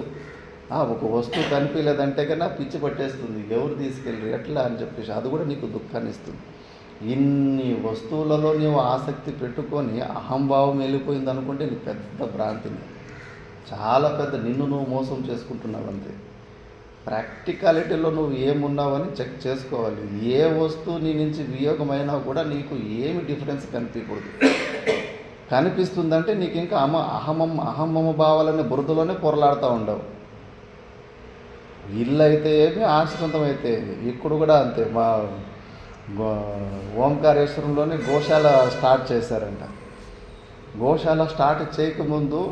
ఒక వస్తువు కనిపించలేదంటే కన్నా పిచ్చి పట్టేస్తుంది. ఎవరు తీసుకెళ్ళి ఎట్లా అని చెప్పేసి అది కూడా నీకు దుఃఖాన్ని ఇస్తుంది. ఇన్ని వస్తువులలో నీవు ఆసక్తి పెట్టుకొని అహంభావం వెళ్ళిపోయింది అనుకుంటే నీ పెద్ద భ్రాంతిని, చాలా పెద్ద నిన్ను నువ్వు మోసం చేసుకుంటున్నావు అంతే. ప్రాక్టికాలిటీలో నువ్వు ఏమున్నావని చెక్ చేసుకోవాలి. ఏ వస్తువు నీ నుంచి వియోగమైనా కూడా నీకు ఏమి డిఫరెన్స్ కనిపించకూడదు. కనిపిస్తుందంటే నీకు ఇంకా అహమమ భావాలనే బురదలోనే పొరలాడుతూ ఉండవు. ఇల్లు అయితే ఏమి, ఆశ్రితం అయితే ఏమి. ఇక్కడ కూడా అంతే. మా ఓంకారేశ్వరంలోనే గోశాల స్టార్ట్ చేశారంట. గోశాల స్టార్ట్ చేయకముందు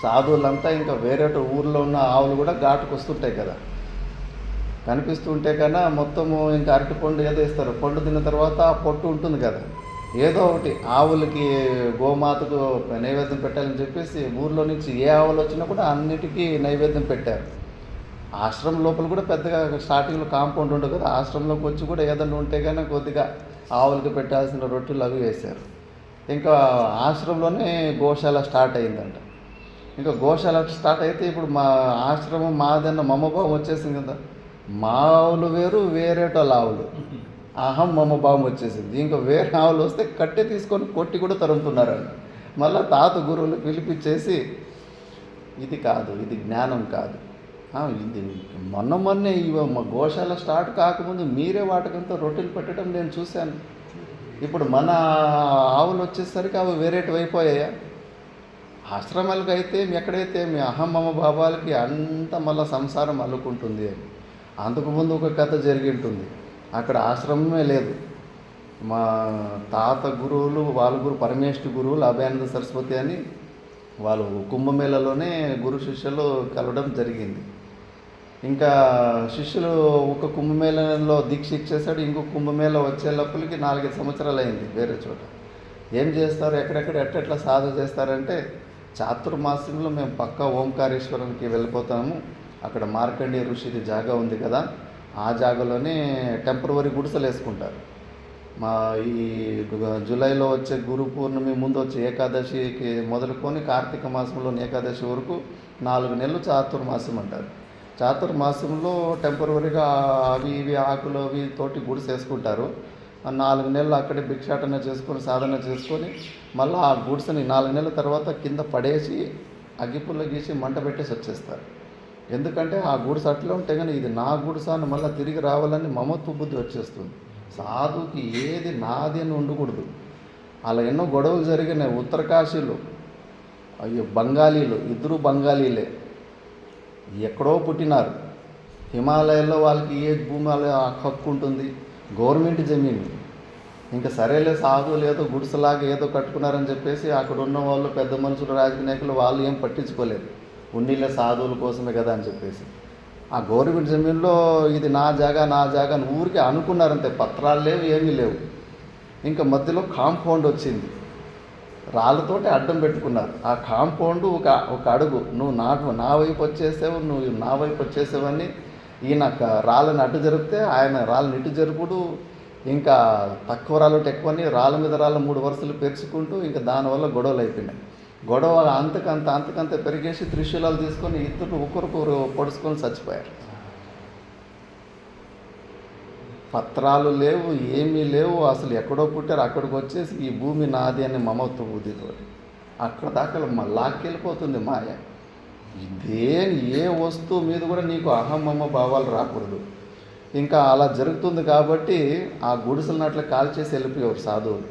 సాధువులంతా ఇంకా వేరే ఊర్లో ఉన్న ఆవులు కూడా ఘాటుకు వస్తుంటాయి కదా, కనిపిస్తుంటే కన్నా మొత్తము ఇంకా అరటిపండు ఏదో ఇస్తారు. పండు తిన్న తర్వాత ఆ పొట్టు ఉంటుంది కదా, ఏదో ఒకటి ఆవులకి గోమాతకు నైవేద్యం పెట్టాలని చెప్పేసి ఊర్లో నుంచి ఏ ఆవులు వచ్చినా కూడా అన్నిటికీ నైవేద్యం పెట్టారు. ఆశ్రమం లోపల కూడా పెద్దగా స్టార్టింగ్లో కాంపౌండ్ ఉండదు కదా, ఆశ్రమంలోకి వచ్చి కూడా ఏదన్నా ఉంటే కానీ కొద్దిగా ఆవులకి పెట్టాల్సిన రొట్టెలు అవి వేశారు. ఇంకా ఆశ్రమంలోనే గోశాల స్టార్ట్ అయిందంట. ఇంకా గోశాల స్టార్ట్ అయితే ఇప్పుడు మా ఆశ్రమం మాదన్న మమభావం వచ్చేసింది కదా, మా ఆవులు వేరు వేరేటోళ్ళ ఆవులు, అహం మమభావం వచ్చేసింది. ఇంకా వేరే ఆవులు వస్తే కట్టె తీసుకొని కొట్టి కూడా తరుముతున్నారంట. మళ్ళీ తాత గురువులు పిలిపించేసి, ఇది కాదు, ఇది జ్ఞానం కాదు, ఇది మొన్నే మా గోశాల స్టార్ట్ కాకముందు మీరే వాటికంతా రొట్టెలు పెట్టడం నేను చూశాను. ఇప్పుడు మన ఆవులు వచ్చేసరికి అవి వేరేటివి అయిపోయాయా? ఆశ్రమాలకు అయితే ఎక్కడైతే మీ అహమ్మమ్మ భావాలకి అంత మళ్ళీ సంసారం అల్లుకుంటుంది అని. అంతకుముందు ఒక కథ జరిగి ఉంటుంది. అక్కడ ఆశ్రమమే లేదు. మా తాత గురువులు వాళ్ళ పరమేష్ఠి గురువులు అభయానంద సరస్వతి అని వాళ్ళు కుంభమేళలోనే గురు శిష్యులు కలవడం జరిగింది. ఇంకా శిష్యులు ఒక కుంభమేళలో దీక్ష ఇచ్చేసాడు. ఇంకొక కుంభమేళ వచ్చే లోపలికి 4-5 సంవత్సరాలు అయింది వేరే చోట. ఏం చేస్తారు, ఎక్కడెక్కడ ఎట్లా సాధన చేస్తారంటే, చాతుర్మాస్యంలో మేము పక్కా ఓంకారేశ్వరానికి వెళ్ళిపోతాము. అక్కడ మార్కండేయ ఋషిది జాగా ఉంది కదా, ఆ జాగాలోనే టెంపరవరీ గుడిసెలు వేసుకుంటారు. మా ఈ జూలైలో వచ్చే గురు పూర్ణమి ముందు వచ్చే ఏకాదశికి మొదలుకొని కార్తీక మాసంలోని ఏకాదశి వరకు 4 నెలలు చాతుర్మాసం అంటారు. చాతుర్మాసంలో టెంపరవరీగా అవి ఇవి ఆకులు అవి తోటి గుడిసేసుకుంటారు. ఆ 4 నెలలు అక్కడే భిక్షాటన చేసుకొని సాధన చేసుకొని మళ్ళీ ఆ గుడిసెని 4 నెలల తర్వాత కింద పడేసి అగ్గిపుల్ల గీసి మంట పెట్టేసి వచ్చేస్తారు. ఎందుకంటే ఆ గుడిసె అట్లా ఉంటే కానీ ఇది నా గుడిస అని మళ్ళీ తిరిగి రావాలని మమత్వ బుద్ధి వచ్చేస్తుంది. సాధువుకి ఏది నాది అని ఉండకూడదు. అలా ఎన్నో గొడవలు జరిగినాయి ఉత్తరకాశీలో. అయ్యో, బెంగాలీలు, ఇద్దరు బెంగాలీలే, ఎక్కడో పుట్టినారు. హిమాలయాల్లో వాళ్ళకి ఏ భూమి హక్కు ఉంటుంది, గవర్నమెంట్ జమీన్. ఇంకా సరేలే సాధువులు ఏదో గుడిసెలాగా ఏదో కట్టుకున్నారని చెప్పేసి అక్కడ ఉన్న వాళ్ళు పెద్ద మనుషులు రాజకీయ నాయకులు వాళ్ళు ఏం పట్టించుకోలేదు. ఉన్నీళ్ళే సాధువుల కోసమే కదా అని చెప్పేసి ఆ గవర్నమెంట్ జమీన్లో ఇది నా జాగా అని ఊరికి అనుకున్నారంతే. పత్రాలు లేవు, ఏమీ లేవు. ఇంకా మధ్యలో కాంపౌండ్ వచ్చింది, రాళ్ళతోటి అడ్డం పెట్టుకున్నారు. ఆ కాంపౌండ్ ఒక అడుగు, నువ్వు నా వైపు వచ్చేసావు, నువ్వు నా వైపు వచ్చేసావని ఈయన రాళ్ళని అడ్డు జరిపితే ఆయన రాళ్ళని ఇటు జరుపుడు, ఇంకా తక్కువ రాళ్ళు ఎక్కువని రాళ్ళ మీద రాళ్ళ 3 వరుసలు పెరుచుకుంటూ ఇంకా దానివల్ల గొడవలు అయిపోయినాయి. గొడవ అంతకంత పెరిగేసి త్రిశూలాలు తీసుకొని ఇద్దరు ఒకరికొకరు పొడుచుకొని చచ్చిపోయారు. పత్రాలు లేవు, ఏమీ లేవు. అసలు ఎక్కడో పుట్టారు, అక్కడికి వచ్చేసి ఈ భూమి నాది అని మమత్వ బుద్ధితో అక్కడ దాకా లాక్కెళ్ళిపోతుంది మాయ. ఏ వస్తువు మీద కూడా నీకు అహమ్మమ్మ భావాలు రాకూడదు. ఇంకా అలా జరుగుతుంది కాబట్టి ఆ గుడిసెలను అట్లా కాల్చేసి వెళ్ళిపోయేవారు సాధువులు.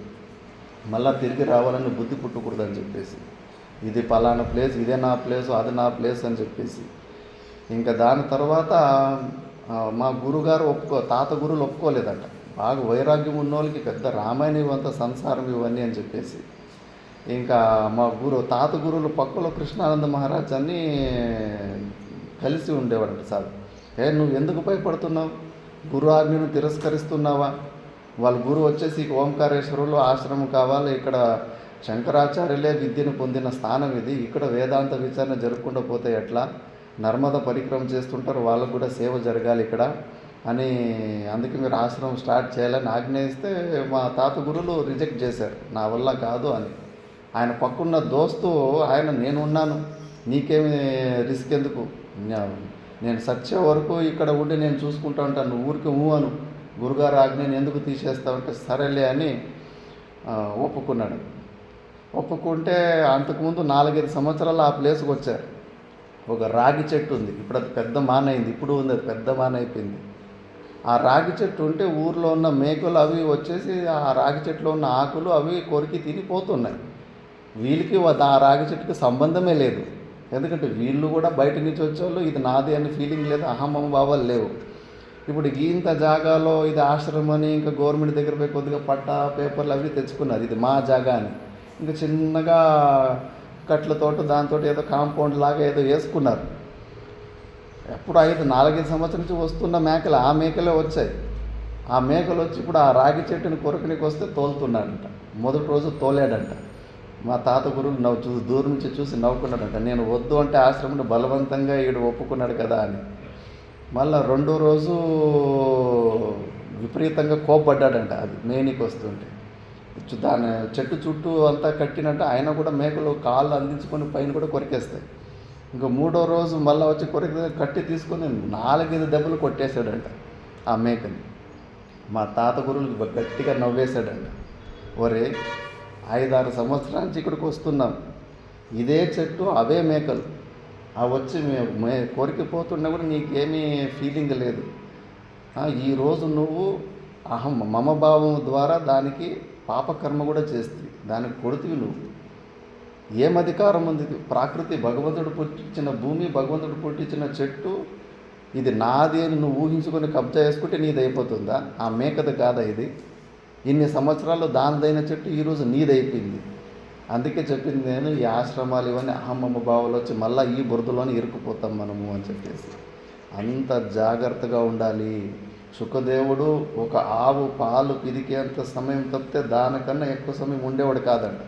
మళ్ళీ తిరిగి రావాలని బుద్ధి పుట్టకూడదు అని చెప్పేసి, ఇది పలానా ప్లేస్, ఇదే నా ప్లేసు, అది నా ప్లేస్ అని చెప్పేసి. ఇంకా దాని తర్వాత మా గురుగారు తాత గురువులు ఒప్పుకోలేదంట. బాగా వైరాగ్యం ఉన్న వాళ్ళకి పెద్ద రామాయణం ఇవంతా సంసారం ఇవన్నీ అని చెప్పేసి. ఇంకా మా తాత గురువులు పక్కలో కృష్ణానంద మహారాజ్ అని కలిసి ఉండేవాడంట సార్. నువ్వు ఎందుకు భయపడుతున్నావు, గురు ఆజ్ఞను తిరస్కరిస్తున్నావా? వాళ్ళ గురువు వచ్చేసి ఓంకారేశ్వరులు ఆశ్రమం కావాలి, ఇక్కడ శంకరాచార్యులే విద్యను పొందిన స్థానం ఇది, ఇక్కడ వేదాంత విచారణ జరగకుండా పోతే ఎట్లా, నర్మద పరిక్రమ చేస్తుంటారు, వాళ్ళకు కూడా సేవ జరగాలి ఇక్కడ అని, అందుకే మీరు ఆశ్రమం స్టార్ట్ చేయాలని ఆజ్ఞయిస్తే మా తాత గురువులు రిజెక్ట్ చేశారు, నా వల్ల కాదు అని. ఆయన పక్కన్న దోస్తు ఆయన, నేనున్నాను, నీకేమి రిస్క్ ఎందుకు, నేను సచ్చే వరకు ఇక్కడ ఉండి నేను చూసుకుంటా ఉంటాను, నువ్వు ఊరికి అను, గురుగారు ఆజ్ఞని ఎందుకు తీసేస్తావంటే సరేలే అని ఒప్పుకున్నాడు. ఒప్పుకుంటే అంతకుముందు 4-5 సంవత్సరాలు ఆ ప్లేస్కి వచ్చారు. ఒక రాగి చెట్టు ఉంది, ఇప్పుడు అది పెద్ద మానైంది, ఇప్పుడు ఉంది, అది పెద్ద మానైపోయింది. ఆ రాగి చెట్టు ఉంటే ఊర్లో ఉన్న మేకలు అవి వచ్చేసి ఆ రాగి చెట్టులో ఉన్న ఆకులు అవి కొరికి తినిపోతున్నాయి. వీళ్ళకి ఆ రాగి చెట్టుకి సంబంధమే లేదు, ఎందుకంటే వీళ్ళు కూడా బయట నుంచి వచ్చేవాళ్ళు, ఇది నాది అనే ఫీలింగ్ లేదు, అహమ్మమ్మ భావాలు లేవు. ఇప్పుడు ఇంత జాగాలో ఇది ఆశ్రమం అని ఇంకా గవర్నమెంట్ దగ్గర పోయి కొద్దిగా పట్టా పేపర్లు అవి తెచ్చుకున్నారు, ఇది మా జాగా అని. ఇంకా చిన్నగా కట్లతోటి దాంతో ఏదో కాంపౌండ్ లాగా ఏదో వేసుకున్నారు. ఎప్పుడు 4-5 సంవత్సరం నుంచి వస్తున్న మేకలు, ఆ మేకలే వచ్చాయి. ఆ మేకలు వచ్చి ఇప్పుడు ఆ రాగి చెట్టుని కొరకనికి వస్తే తోలుతున్నాడంట. మొదటి రోజు తోలాడంట. మా తాత గురువు దూరం నుంచి చూసి నవ్వుకున్నాడంట, నేను వద్దు అంటే ఆశ్రమం బలవంతంగా ఈడు ఒప్పుకున్నాడు కదా అని. మళ్ళీ 2వ రోజు విపరీతంగా కోప్పడ్డాడంట, అది మేనికి వస్తుంటే. దాని చెట్టు చుట్టూ అంతా కట్టినట్టు ఆయన కూడా మేకలు కాళ్ళు అందించుకొని పైన కూడా కొరికేస్తాయి. ఇంకా 3వ రోజు మళ్ళీ వచ్చి కట్టి తీసుకొని 4-5 దెబ్బలు కొట్టేశాడంట ఆ మేకని. మా తాత గురువులు గట్టిగా నవ్వేశాడంట, ఒరే 5-6 సంవత్సరాల నుంచి ఇక్కడికి వస్తున్నాం, ఇదే చెట్టు అవే మేకలు, అవి వచ్చి కొరికిపోతున్నా కూడా నీకేమీ ఫీలింగ్ లేదు. ఈరోజు నువ్వు మమభావం ద్వారా దానికి పాపకర్మ కూడా చేస్తుంది, దానికి కొడుతుంది. నువ్వు ఏం అధికారం ఉంది? ప్రకృతి భగవంతుడు పుట్టించిన భూమి, భగవంతుడు పుట్టించిన చెట్టు, ఇది నాది అని నువ్వు ఊహించుకొని కబ్జా చేసుకుంటే నీది అయిపోతుందా? ఆ మేకది కాదా ఇది? ఇన్ని సంవత్సరాలు దానిదైన చెట్టు ఈరోజు నీదైపోయింది. అందుకే చెప్పింది నేను, ఈ ఆశ్రమాలు ఇవన్నీ అహమ్మమ్మ భావాలు వచ్చి మళ్ళీ ఈ బురదలోనే ఇరుక్కుపోతాం మనము అని చెప్పేసి. అంత జాగ్రత్తగా ఉండాలి. శుకదేవుడు ఒక ఆవు పాలు పిరికేంత సమయం తప్పితే దానికన్నా ఎక్కువ సమయం ఉండేవాడు కాదంట.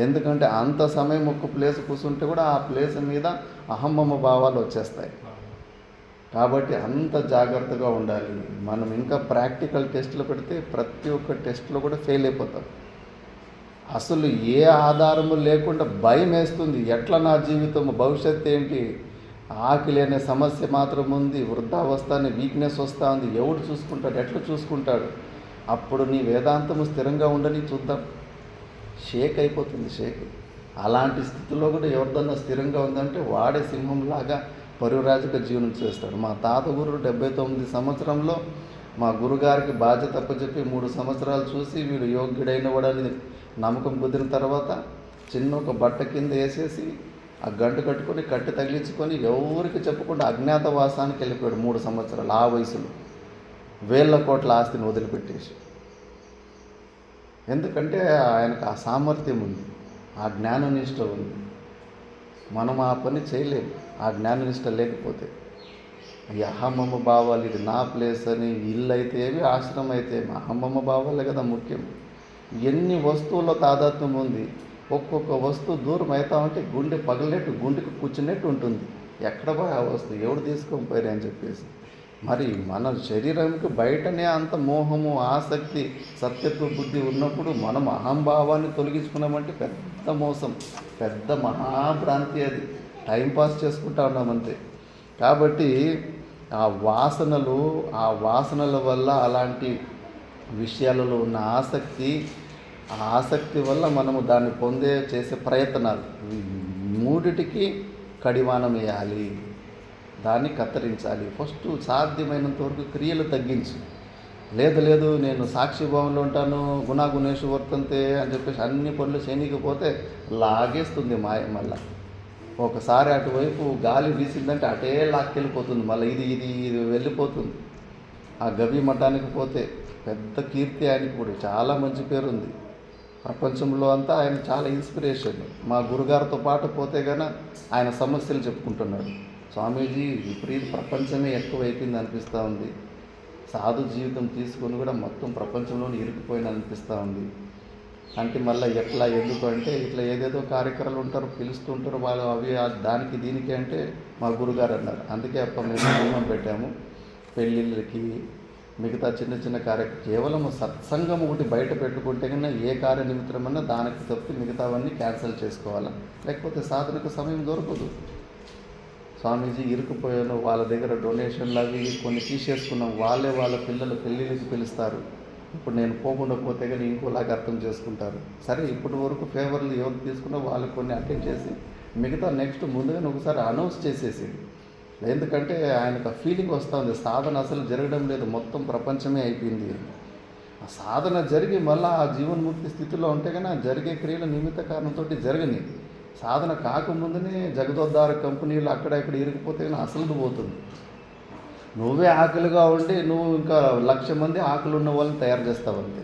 ఎందుకంటే అంత సమయం ఒక ప్లేస్ కూర్చుంటే కూడా ఆ ప్లేస్ మీద అహంభమ భావాలు వచ్చేస్తాయి. కాబట్టి అంత జాగ్రత్తగా ఉండాలి. మనం ఇంకా ప్రాక్టికల్ టెస్టులు పెడితే ప్రతి ఒక్క టెస్ట్లో కూడా ఫెయిల్ అయిపోతాం. అసలు ఏ ఆధారము లేకుండా భయం వేస్తుంది. ఎట్లా నా జీవితం భవిష్యత్తు ఏంటి, ఆకలి అనే సమస్య మాత్రం ఉంది, వృద్ధావస్థ అనే వీక్నెస్ వస్తూ ఉంది, ఎవడు చూసుకుంటాడు, ఎట్లా చూసుకుంటాడు. అప్పుడు నీ వేదాంతము స్థిరంగా ఉండని చూద్దాం. షేక్ అయిపోతుంది, షేక్. అలాంటి స్థితిలో కూడా ఎవరిదన్నా స్థిరంగా ఉందంటే వాడే సింహంలాగా పరివ్రాజక జీవనం చేస్తాడు. మా తాత గురు 79 సంవత్సరంలో మా గురుగారికి బాధ్యత అప్పచెప్పి 3 సంవత్సరాలు చూసి వీడు యోగ్యుడైన వాడని నమ్మకం కుదిరిన తర్వాత చిన్న ఒక బట్ట కింద వేసేసి ఆ గంట కట్టుకొని కట్టి తగిలించుకొని ఎవరికి చెప్పకుండా అజ్ఞాతవాసానికి వెళ్ళిపోయాడు 3 సంవత్సరాలు. ఆ వయసులో 1000 కోట్ల ఆస్తిని వదిలిపెట్టేసి. ఎందుకంటే ఆయనకు ఆ సామర్థ్యం ఉంది, ఆ జ్ఞాననిష్ట ఉంది. మనం ఆ పని చేయలేము ఆ జ్ఞాననిష్ట లేకపోతే. ఈ అహమ్మమ్మ భావాలు, ఇది నా ప్లేస్ అని, ఇల్లు అయితే ఏమి, ఆశ్రమం అయితే ఏమి, అహమ్మమ్మ భావాలే కదా ముఖ్యం. ఎన్ని వస్తువుల్లో తాదాత్మ్యం ఉంది. ఒక్కొక్క వస్తువు దూరం అవుతా ఉంటే గుండె పగలనట్టు, గుండెకి కూర్చున్నట్టు ఉంటుంది. ఎక్కడ పోయి ఆ వస్తువు ఎవడు తీసుకొని పోయారు అని చెప్పేసి. మరి మన శరీరంకి బయటనే అంత మోహము, ఆసక్తి, సత్యత్వ బుద్ధి ఉన్నప్పుడు మనం అహంభావాన్ని తొలగించుకున్నామంటే పెద్ద మోసం, పెద్ద మహాభ్రాంతి. అది టైంపాస్ చేసుకుంటా ఉన్నామంతే. కాబట్టి ఆ వాసనల వల్ల, అలాంటి విషయాలలో ఉన్న ఆసక్తి వల్ల మనము దాన్ని చేసే ప్రయత్నాలు, మూడిటికి కడివాణం వేయాలి, దాన్ని కత్తిరించాలి. ఫస్ట్ సాధ్యమైనంత వరకు క్రియలు తగ్గించి, లేదు నేను సాక్షిభావంలో ఉంటాను, గుణాగుణేషు వర్తంతే అని చెప్పేసి అన్ని పనులు చేయనీకపోతే లాగేస్తుంది మాయ. మళ్ళీ ఒకసారి అటువైపు గాలి వీసిందంటే అటే లాక్కెళ్ళిపోతుంది. మళ్ళీ ఇది వెళ్ళిపోతుంది. ఆ గవి మఠానికి పోతే పెద్ద కీర్తి ఆయనకి కూడా, చాలా మంచి పేరుంది ప్రపంచంలో అంతా. ఆయన చాలా ఇన్స్పిరేషన్. మా గురుగారితో పాటు పోతే కనుక ఆయన సమస్యలు చెప్పుకుంటున్నాడు. స్వామీజీ విపరీత ప్రపంచమే ఎక్కువైపోయింది అనిపిస్తూ ఉంది, సాధు జీవితం తీసుకొని కూడా మొత్తం ప్రపంచంలోనే ఇరుక్కుపోయిన అనిపిస్తూ ఉంది అంటే. మళ్ళీ ఎట్లా, ఎందుకు అంటే ఇట్లా ఏదేదో కార్యక్రమాలు ఉంటారు, పిలుస్తుంటారు వాళ్ళు, అవి దానికి దీనికి అంటే మా గురుగారు అన్నారు. అందుకే మేము నియమం పెట్టాము, పెళ్ళిళ్ళకి మిగతా చిన్న కార్యక్రమం కేవలం సత్సంగం ఒకటి బయట పెట్టుకుంటే కన్నా ఏ కార్య నిమిత్తమన్నా దానికి తప్పి మిగతావన్నీ క్యాన్సిల్ చేసుకోవాలా, లేకపోతే సాధనకు సమయం దొరకదు. స్వామీజీ ఇరుక్కుపోయాను, వాళ్ళ దగ్గర డొనేషన్లు అవి కొన్ని తీసేసుకున్నాం, వాళ్ళ పిల్లలు పెళ్ళిళ్ళకి పిలుస్తారు. ఇప్పుడు నేను పోకుండా పోతే కానీ ఇంకోలాగా అర్థం చేసుకుంటారు. సరే ఇప్పటి వరకు ఫేవర్లు ఎవరు తీసుకున్నా వాళ్ళకి కొన్ని అటెండ్ చేసి మిగతా నెక్స్ట్ ముందుగానే ఒకసారి అనౌన్స్ చేసేసి. ఎందుకంటే ఆయనకు ఆ ఫీలింగ్ వస్తుంది, సాధన అసలు జరగడం లేదు, మొత్తం ప్రపంచమే అయిపోయింది. ఆ సాధన జరిగి మళ్ళీ ఆ జీవన్ముక్తి స్థితిలో ఉంటే కానీ ఆ జరిగే క్రియల నిమిత్త కారణంతో జరగని, సాధన కాకముందునే జగదోద్ధార కంపెనీలు అక్కడెక్కడ ఇరిగిపోతే కానీ అసలు పోతుంది. నువ్వే ఆకలిగా ఉండి నువ్వు ఇంకా 1,00,000 మంది ఆకలి ఉన్న వాళ్ళని తయారు చేస్తావంతే.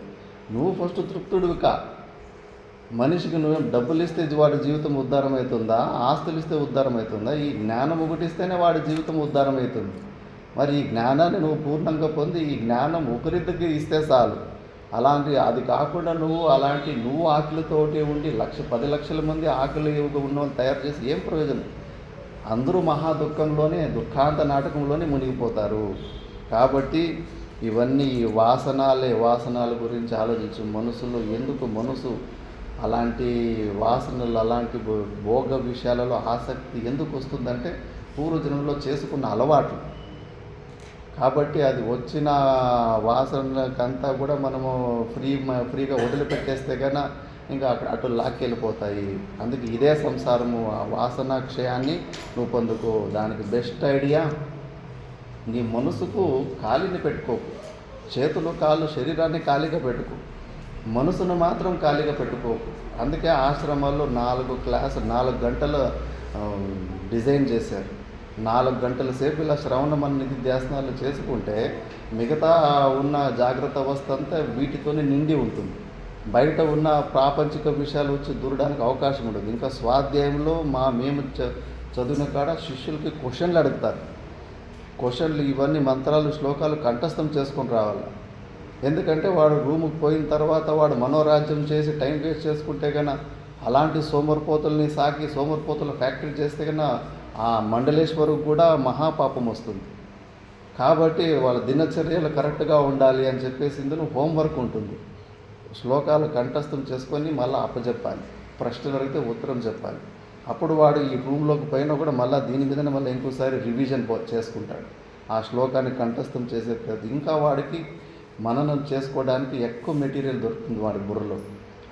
నువ్వు ఫస్ట్ తృప్తుడివి కా. మనిషికి నువ్వు డబ్బులు ఇస్తే వాడి జీవితం ఉద్ధారం అవుతుందా, ఆస్తులు ఇస్తే ఉద్ధారం అవుతుందా? ఈ జ్ఞానం ఒకటి ఇస్తేనే వాడి జీవితం ఉద్ధారం అవుతుంది. మరి ఈ జ్ఞానాన్ని నువ్వు పూర్ణంగా పొంది, ఈ జ్ఞానం ఒకరిద్దరికి ఇస్తే చాలు. అది కాకుండా నువ్వు ఆకలితోటి ఉండి 10 లక్షల మంది ఆకలి ఉన్న వాళ్ళు తయారు చేసి ఏం ప్రయోజనం? అందరూ మహా దుఃఖంలోనే, దుఃఖాంత నాటకంలోనే మునిగిపోతారు. కాబట్టి ఇవన్నీ వాసనాల గురించి ఆలోచించు. మనసులో ఎందుకు మనసు అలాంటి వాసనలు, అలాంటి భోగ విషయాలలో ఆసక్తి ఎందుకు వస్తుందంటే పూర్వజన్మలో చేసుకున్న అలవాటు. కాబట్టి అది వచ్చిన వాసనకంతా కూడా మనము ఫ్రీగా వదిలిపెట్టేస్తే కన్నా ఇంకా అటు లాక్కెళ్ళిపోతాయి. అందుకే ఇదే సంసారము. ఆ వాసన క్షయాన్ని నువ్వు పొందుకో. దానికి బెస్ట్ ఐడియా, నీ మనసుకు ఖాళీని పెట్టుకోకు. చేతులు కాళ్ళు శరీరాన్ని ఖాళీగా పెట్టుకో, మనసును మాత్రం ఖాళీగా పెట్టుకోకు. అందుకే ఆశ్రమాల్లో 4 గంటలు డిజైన్ చేశారు. 4 గంటల సేపు ఇలా శ్రవణ నిధి ధ్యాసనాలు చేసుకుంటే మిగతా ఉన్న జాగ్రత్త అవస్థ అంతా వీటితోనే నిండి ఉంటుంది. బయట ఉన్న ప్రాపంచిక విషయాలు వచ్చి దూరడానికి అవకాశం ఉండదు. ఇంకా స్వాధ్యాయంలో మేము చదివిన కాడ శిష్యులకి క్వశ్చన్లు అడుగుతారు. క్వశ్చన్లు ఇవన్నీ మంత్రాలు శ్లోకాలు కంఠస్థం చేసుకొని రావాలి. ఎందుకంటే వాడు రూముకి పోయిన తర్వాత వాడు మనోరాజ్యం చేసి టైం వేస్ట్ చేసుకుంటే కన్నా అలాంటి సోమరిపోతుల్ని సాకి సోమరిపోతుల ఫ్యాక్టరీ చేస్తే కన్నా ఆ మండలేశ్వరుకు కూడా మహాపాపం వస్తుంది. కాబట్టి వాళ్ళ దినచర్యలు కరెక్ట్గా ఉండాలి అని చెప్పేసి ఇందులో హోంవర్క్ ఉంటుంది. శ్లోకాలు కంఠస్థం చేసుకొని మళ్ళీ అప్పచెప్పాలి. ప్రశ్నలు అడిగితే ఉత్తరం చెప్పాలి. అప్పుడు వాడు ఈ రూమ్లోకి పోయినా కూడా మళ్ళీ దీని మీదనే మళ్ళీ ఇంకోసారి రివిజన్ చేసుకుంటాడు. ఆ శ్లోకాన్ని కంఠస్థం చేసే ఇంకా వాడికి మననం చేసుకోవడానికి ఎక్కువ మెటీరియల్ దొరుకుతుంది వాడి బుర్రలో.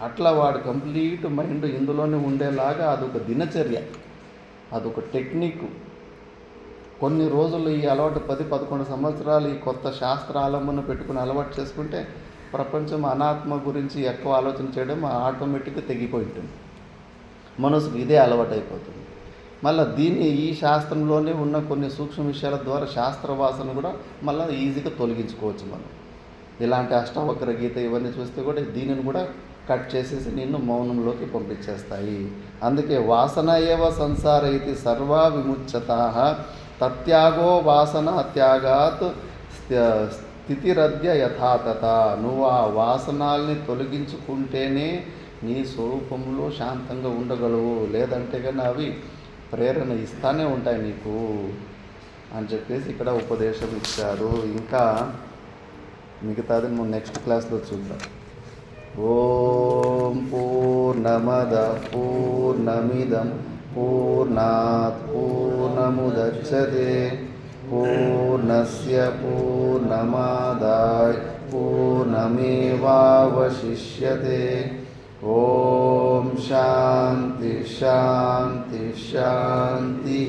అట్లా వాడు కంప్లీట్ మైండ్ ఇందులోనే ఉండేలాగా అదొక దినచర్య, అదొక టెక్నిక్. కొన్ని రోజులు ఈ అలవాటు 10-11 సంవత్సరాలు ఈ కొత్త శాస్త్రాలంబన పెట్టుకుని అలవాటు చేసుకుంటే ప్రపంచం అనాత్మ గురించి ఎక్కువ ఆలోచన చేయడం ఆటోమేటిక్గా తెగిపోయి ఉంటుంది. మనసుకు ఇదే అలవాటు అయిపోతుంది. మళ్ళీ ఈ శాస్త్రంలోనే ఉన్న కొన్ని సూక్ష్మ విషయాల ద్వారా శాస్త్రవాసన కూడా మళ్ళీ ఈజీగా తొలగించుకోవచ్చు మనం. ఇలాంటి అష్టావక్ర గీత ఇవన్నీ చూస్తే కూడా దీనిని కూడా కట్ చేసేసి నిన్ను మౌనంలోకి పంపించేస్తాయి. అందుకే వాసన ఏవ సంసార ఇది సర్వా విముచ్యతా తత్యాగో వాసన త్యాగాత్ స్థితిరద్య యథాతథ. నువ్వు ఆ వాసనాల్ని తొలగించుకుంటేనే నీ స్వరూపంలో శాంతంగా ఉండగలవు. లేదంటే కానీ అవి ప్రేరణ ఇస్తానే ఉంటాయి నీకు అని చెప్పేసి ఇక్కడ ఉపదేశం ఇచ్చారు. ఇంకా మిగతాది మనం నెక్స్ట్ క్లాస్లో చూద్దాం. ఓం పూర్ణమద పూర్ణమిదం పూర్ణాత్ పూర్ణముదచ్యతే పూర్ణస్య పూర్ణమాదాయ పూర్ణమేవావశిష్యతే. ఓం శాంతి శాంతి శాంతి.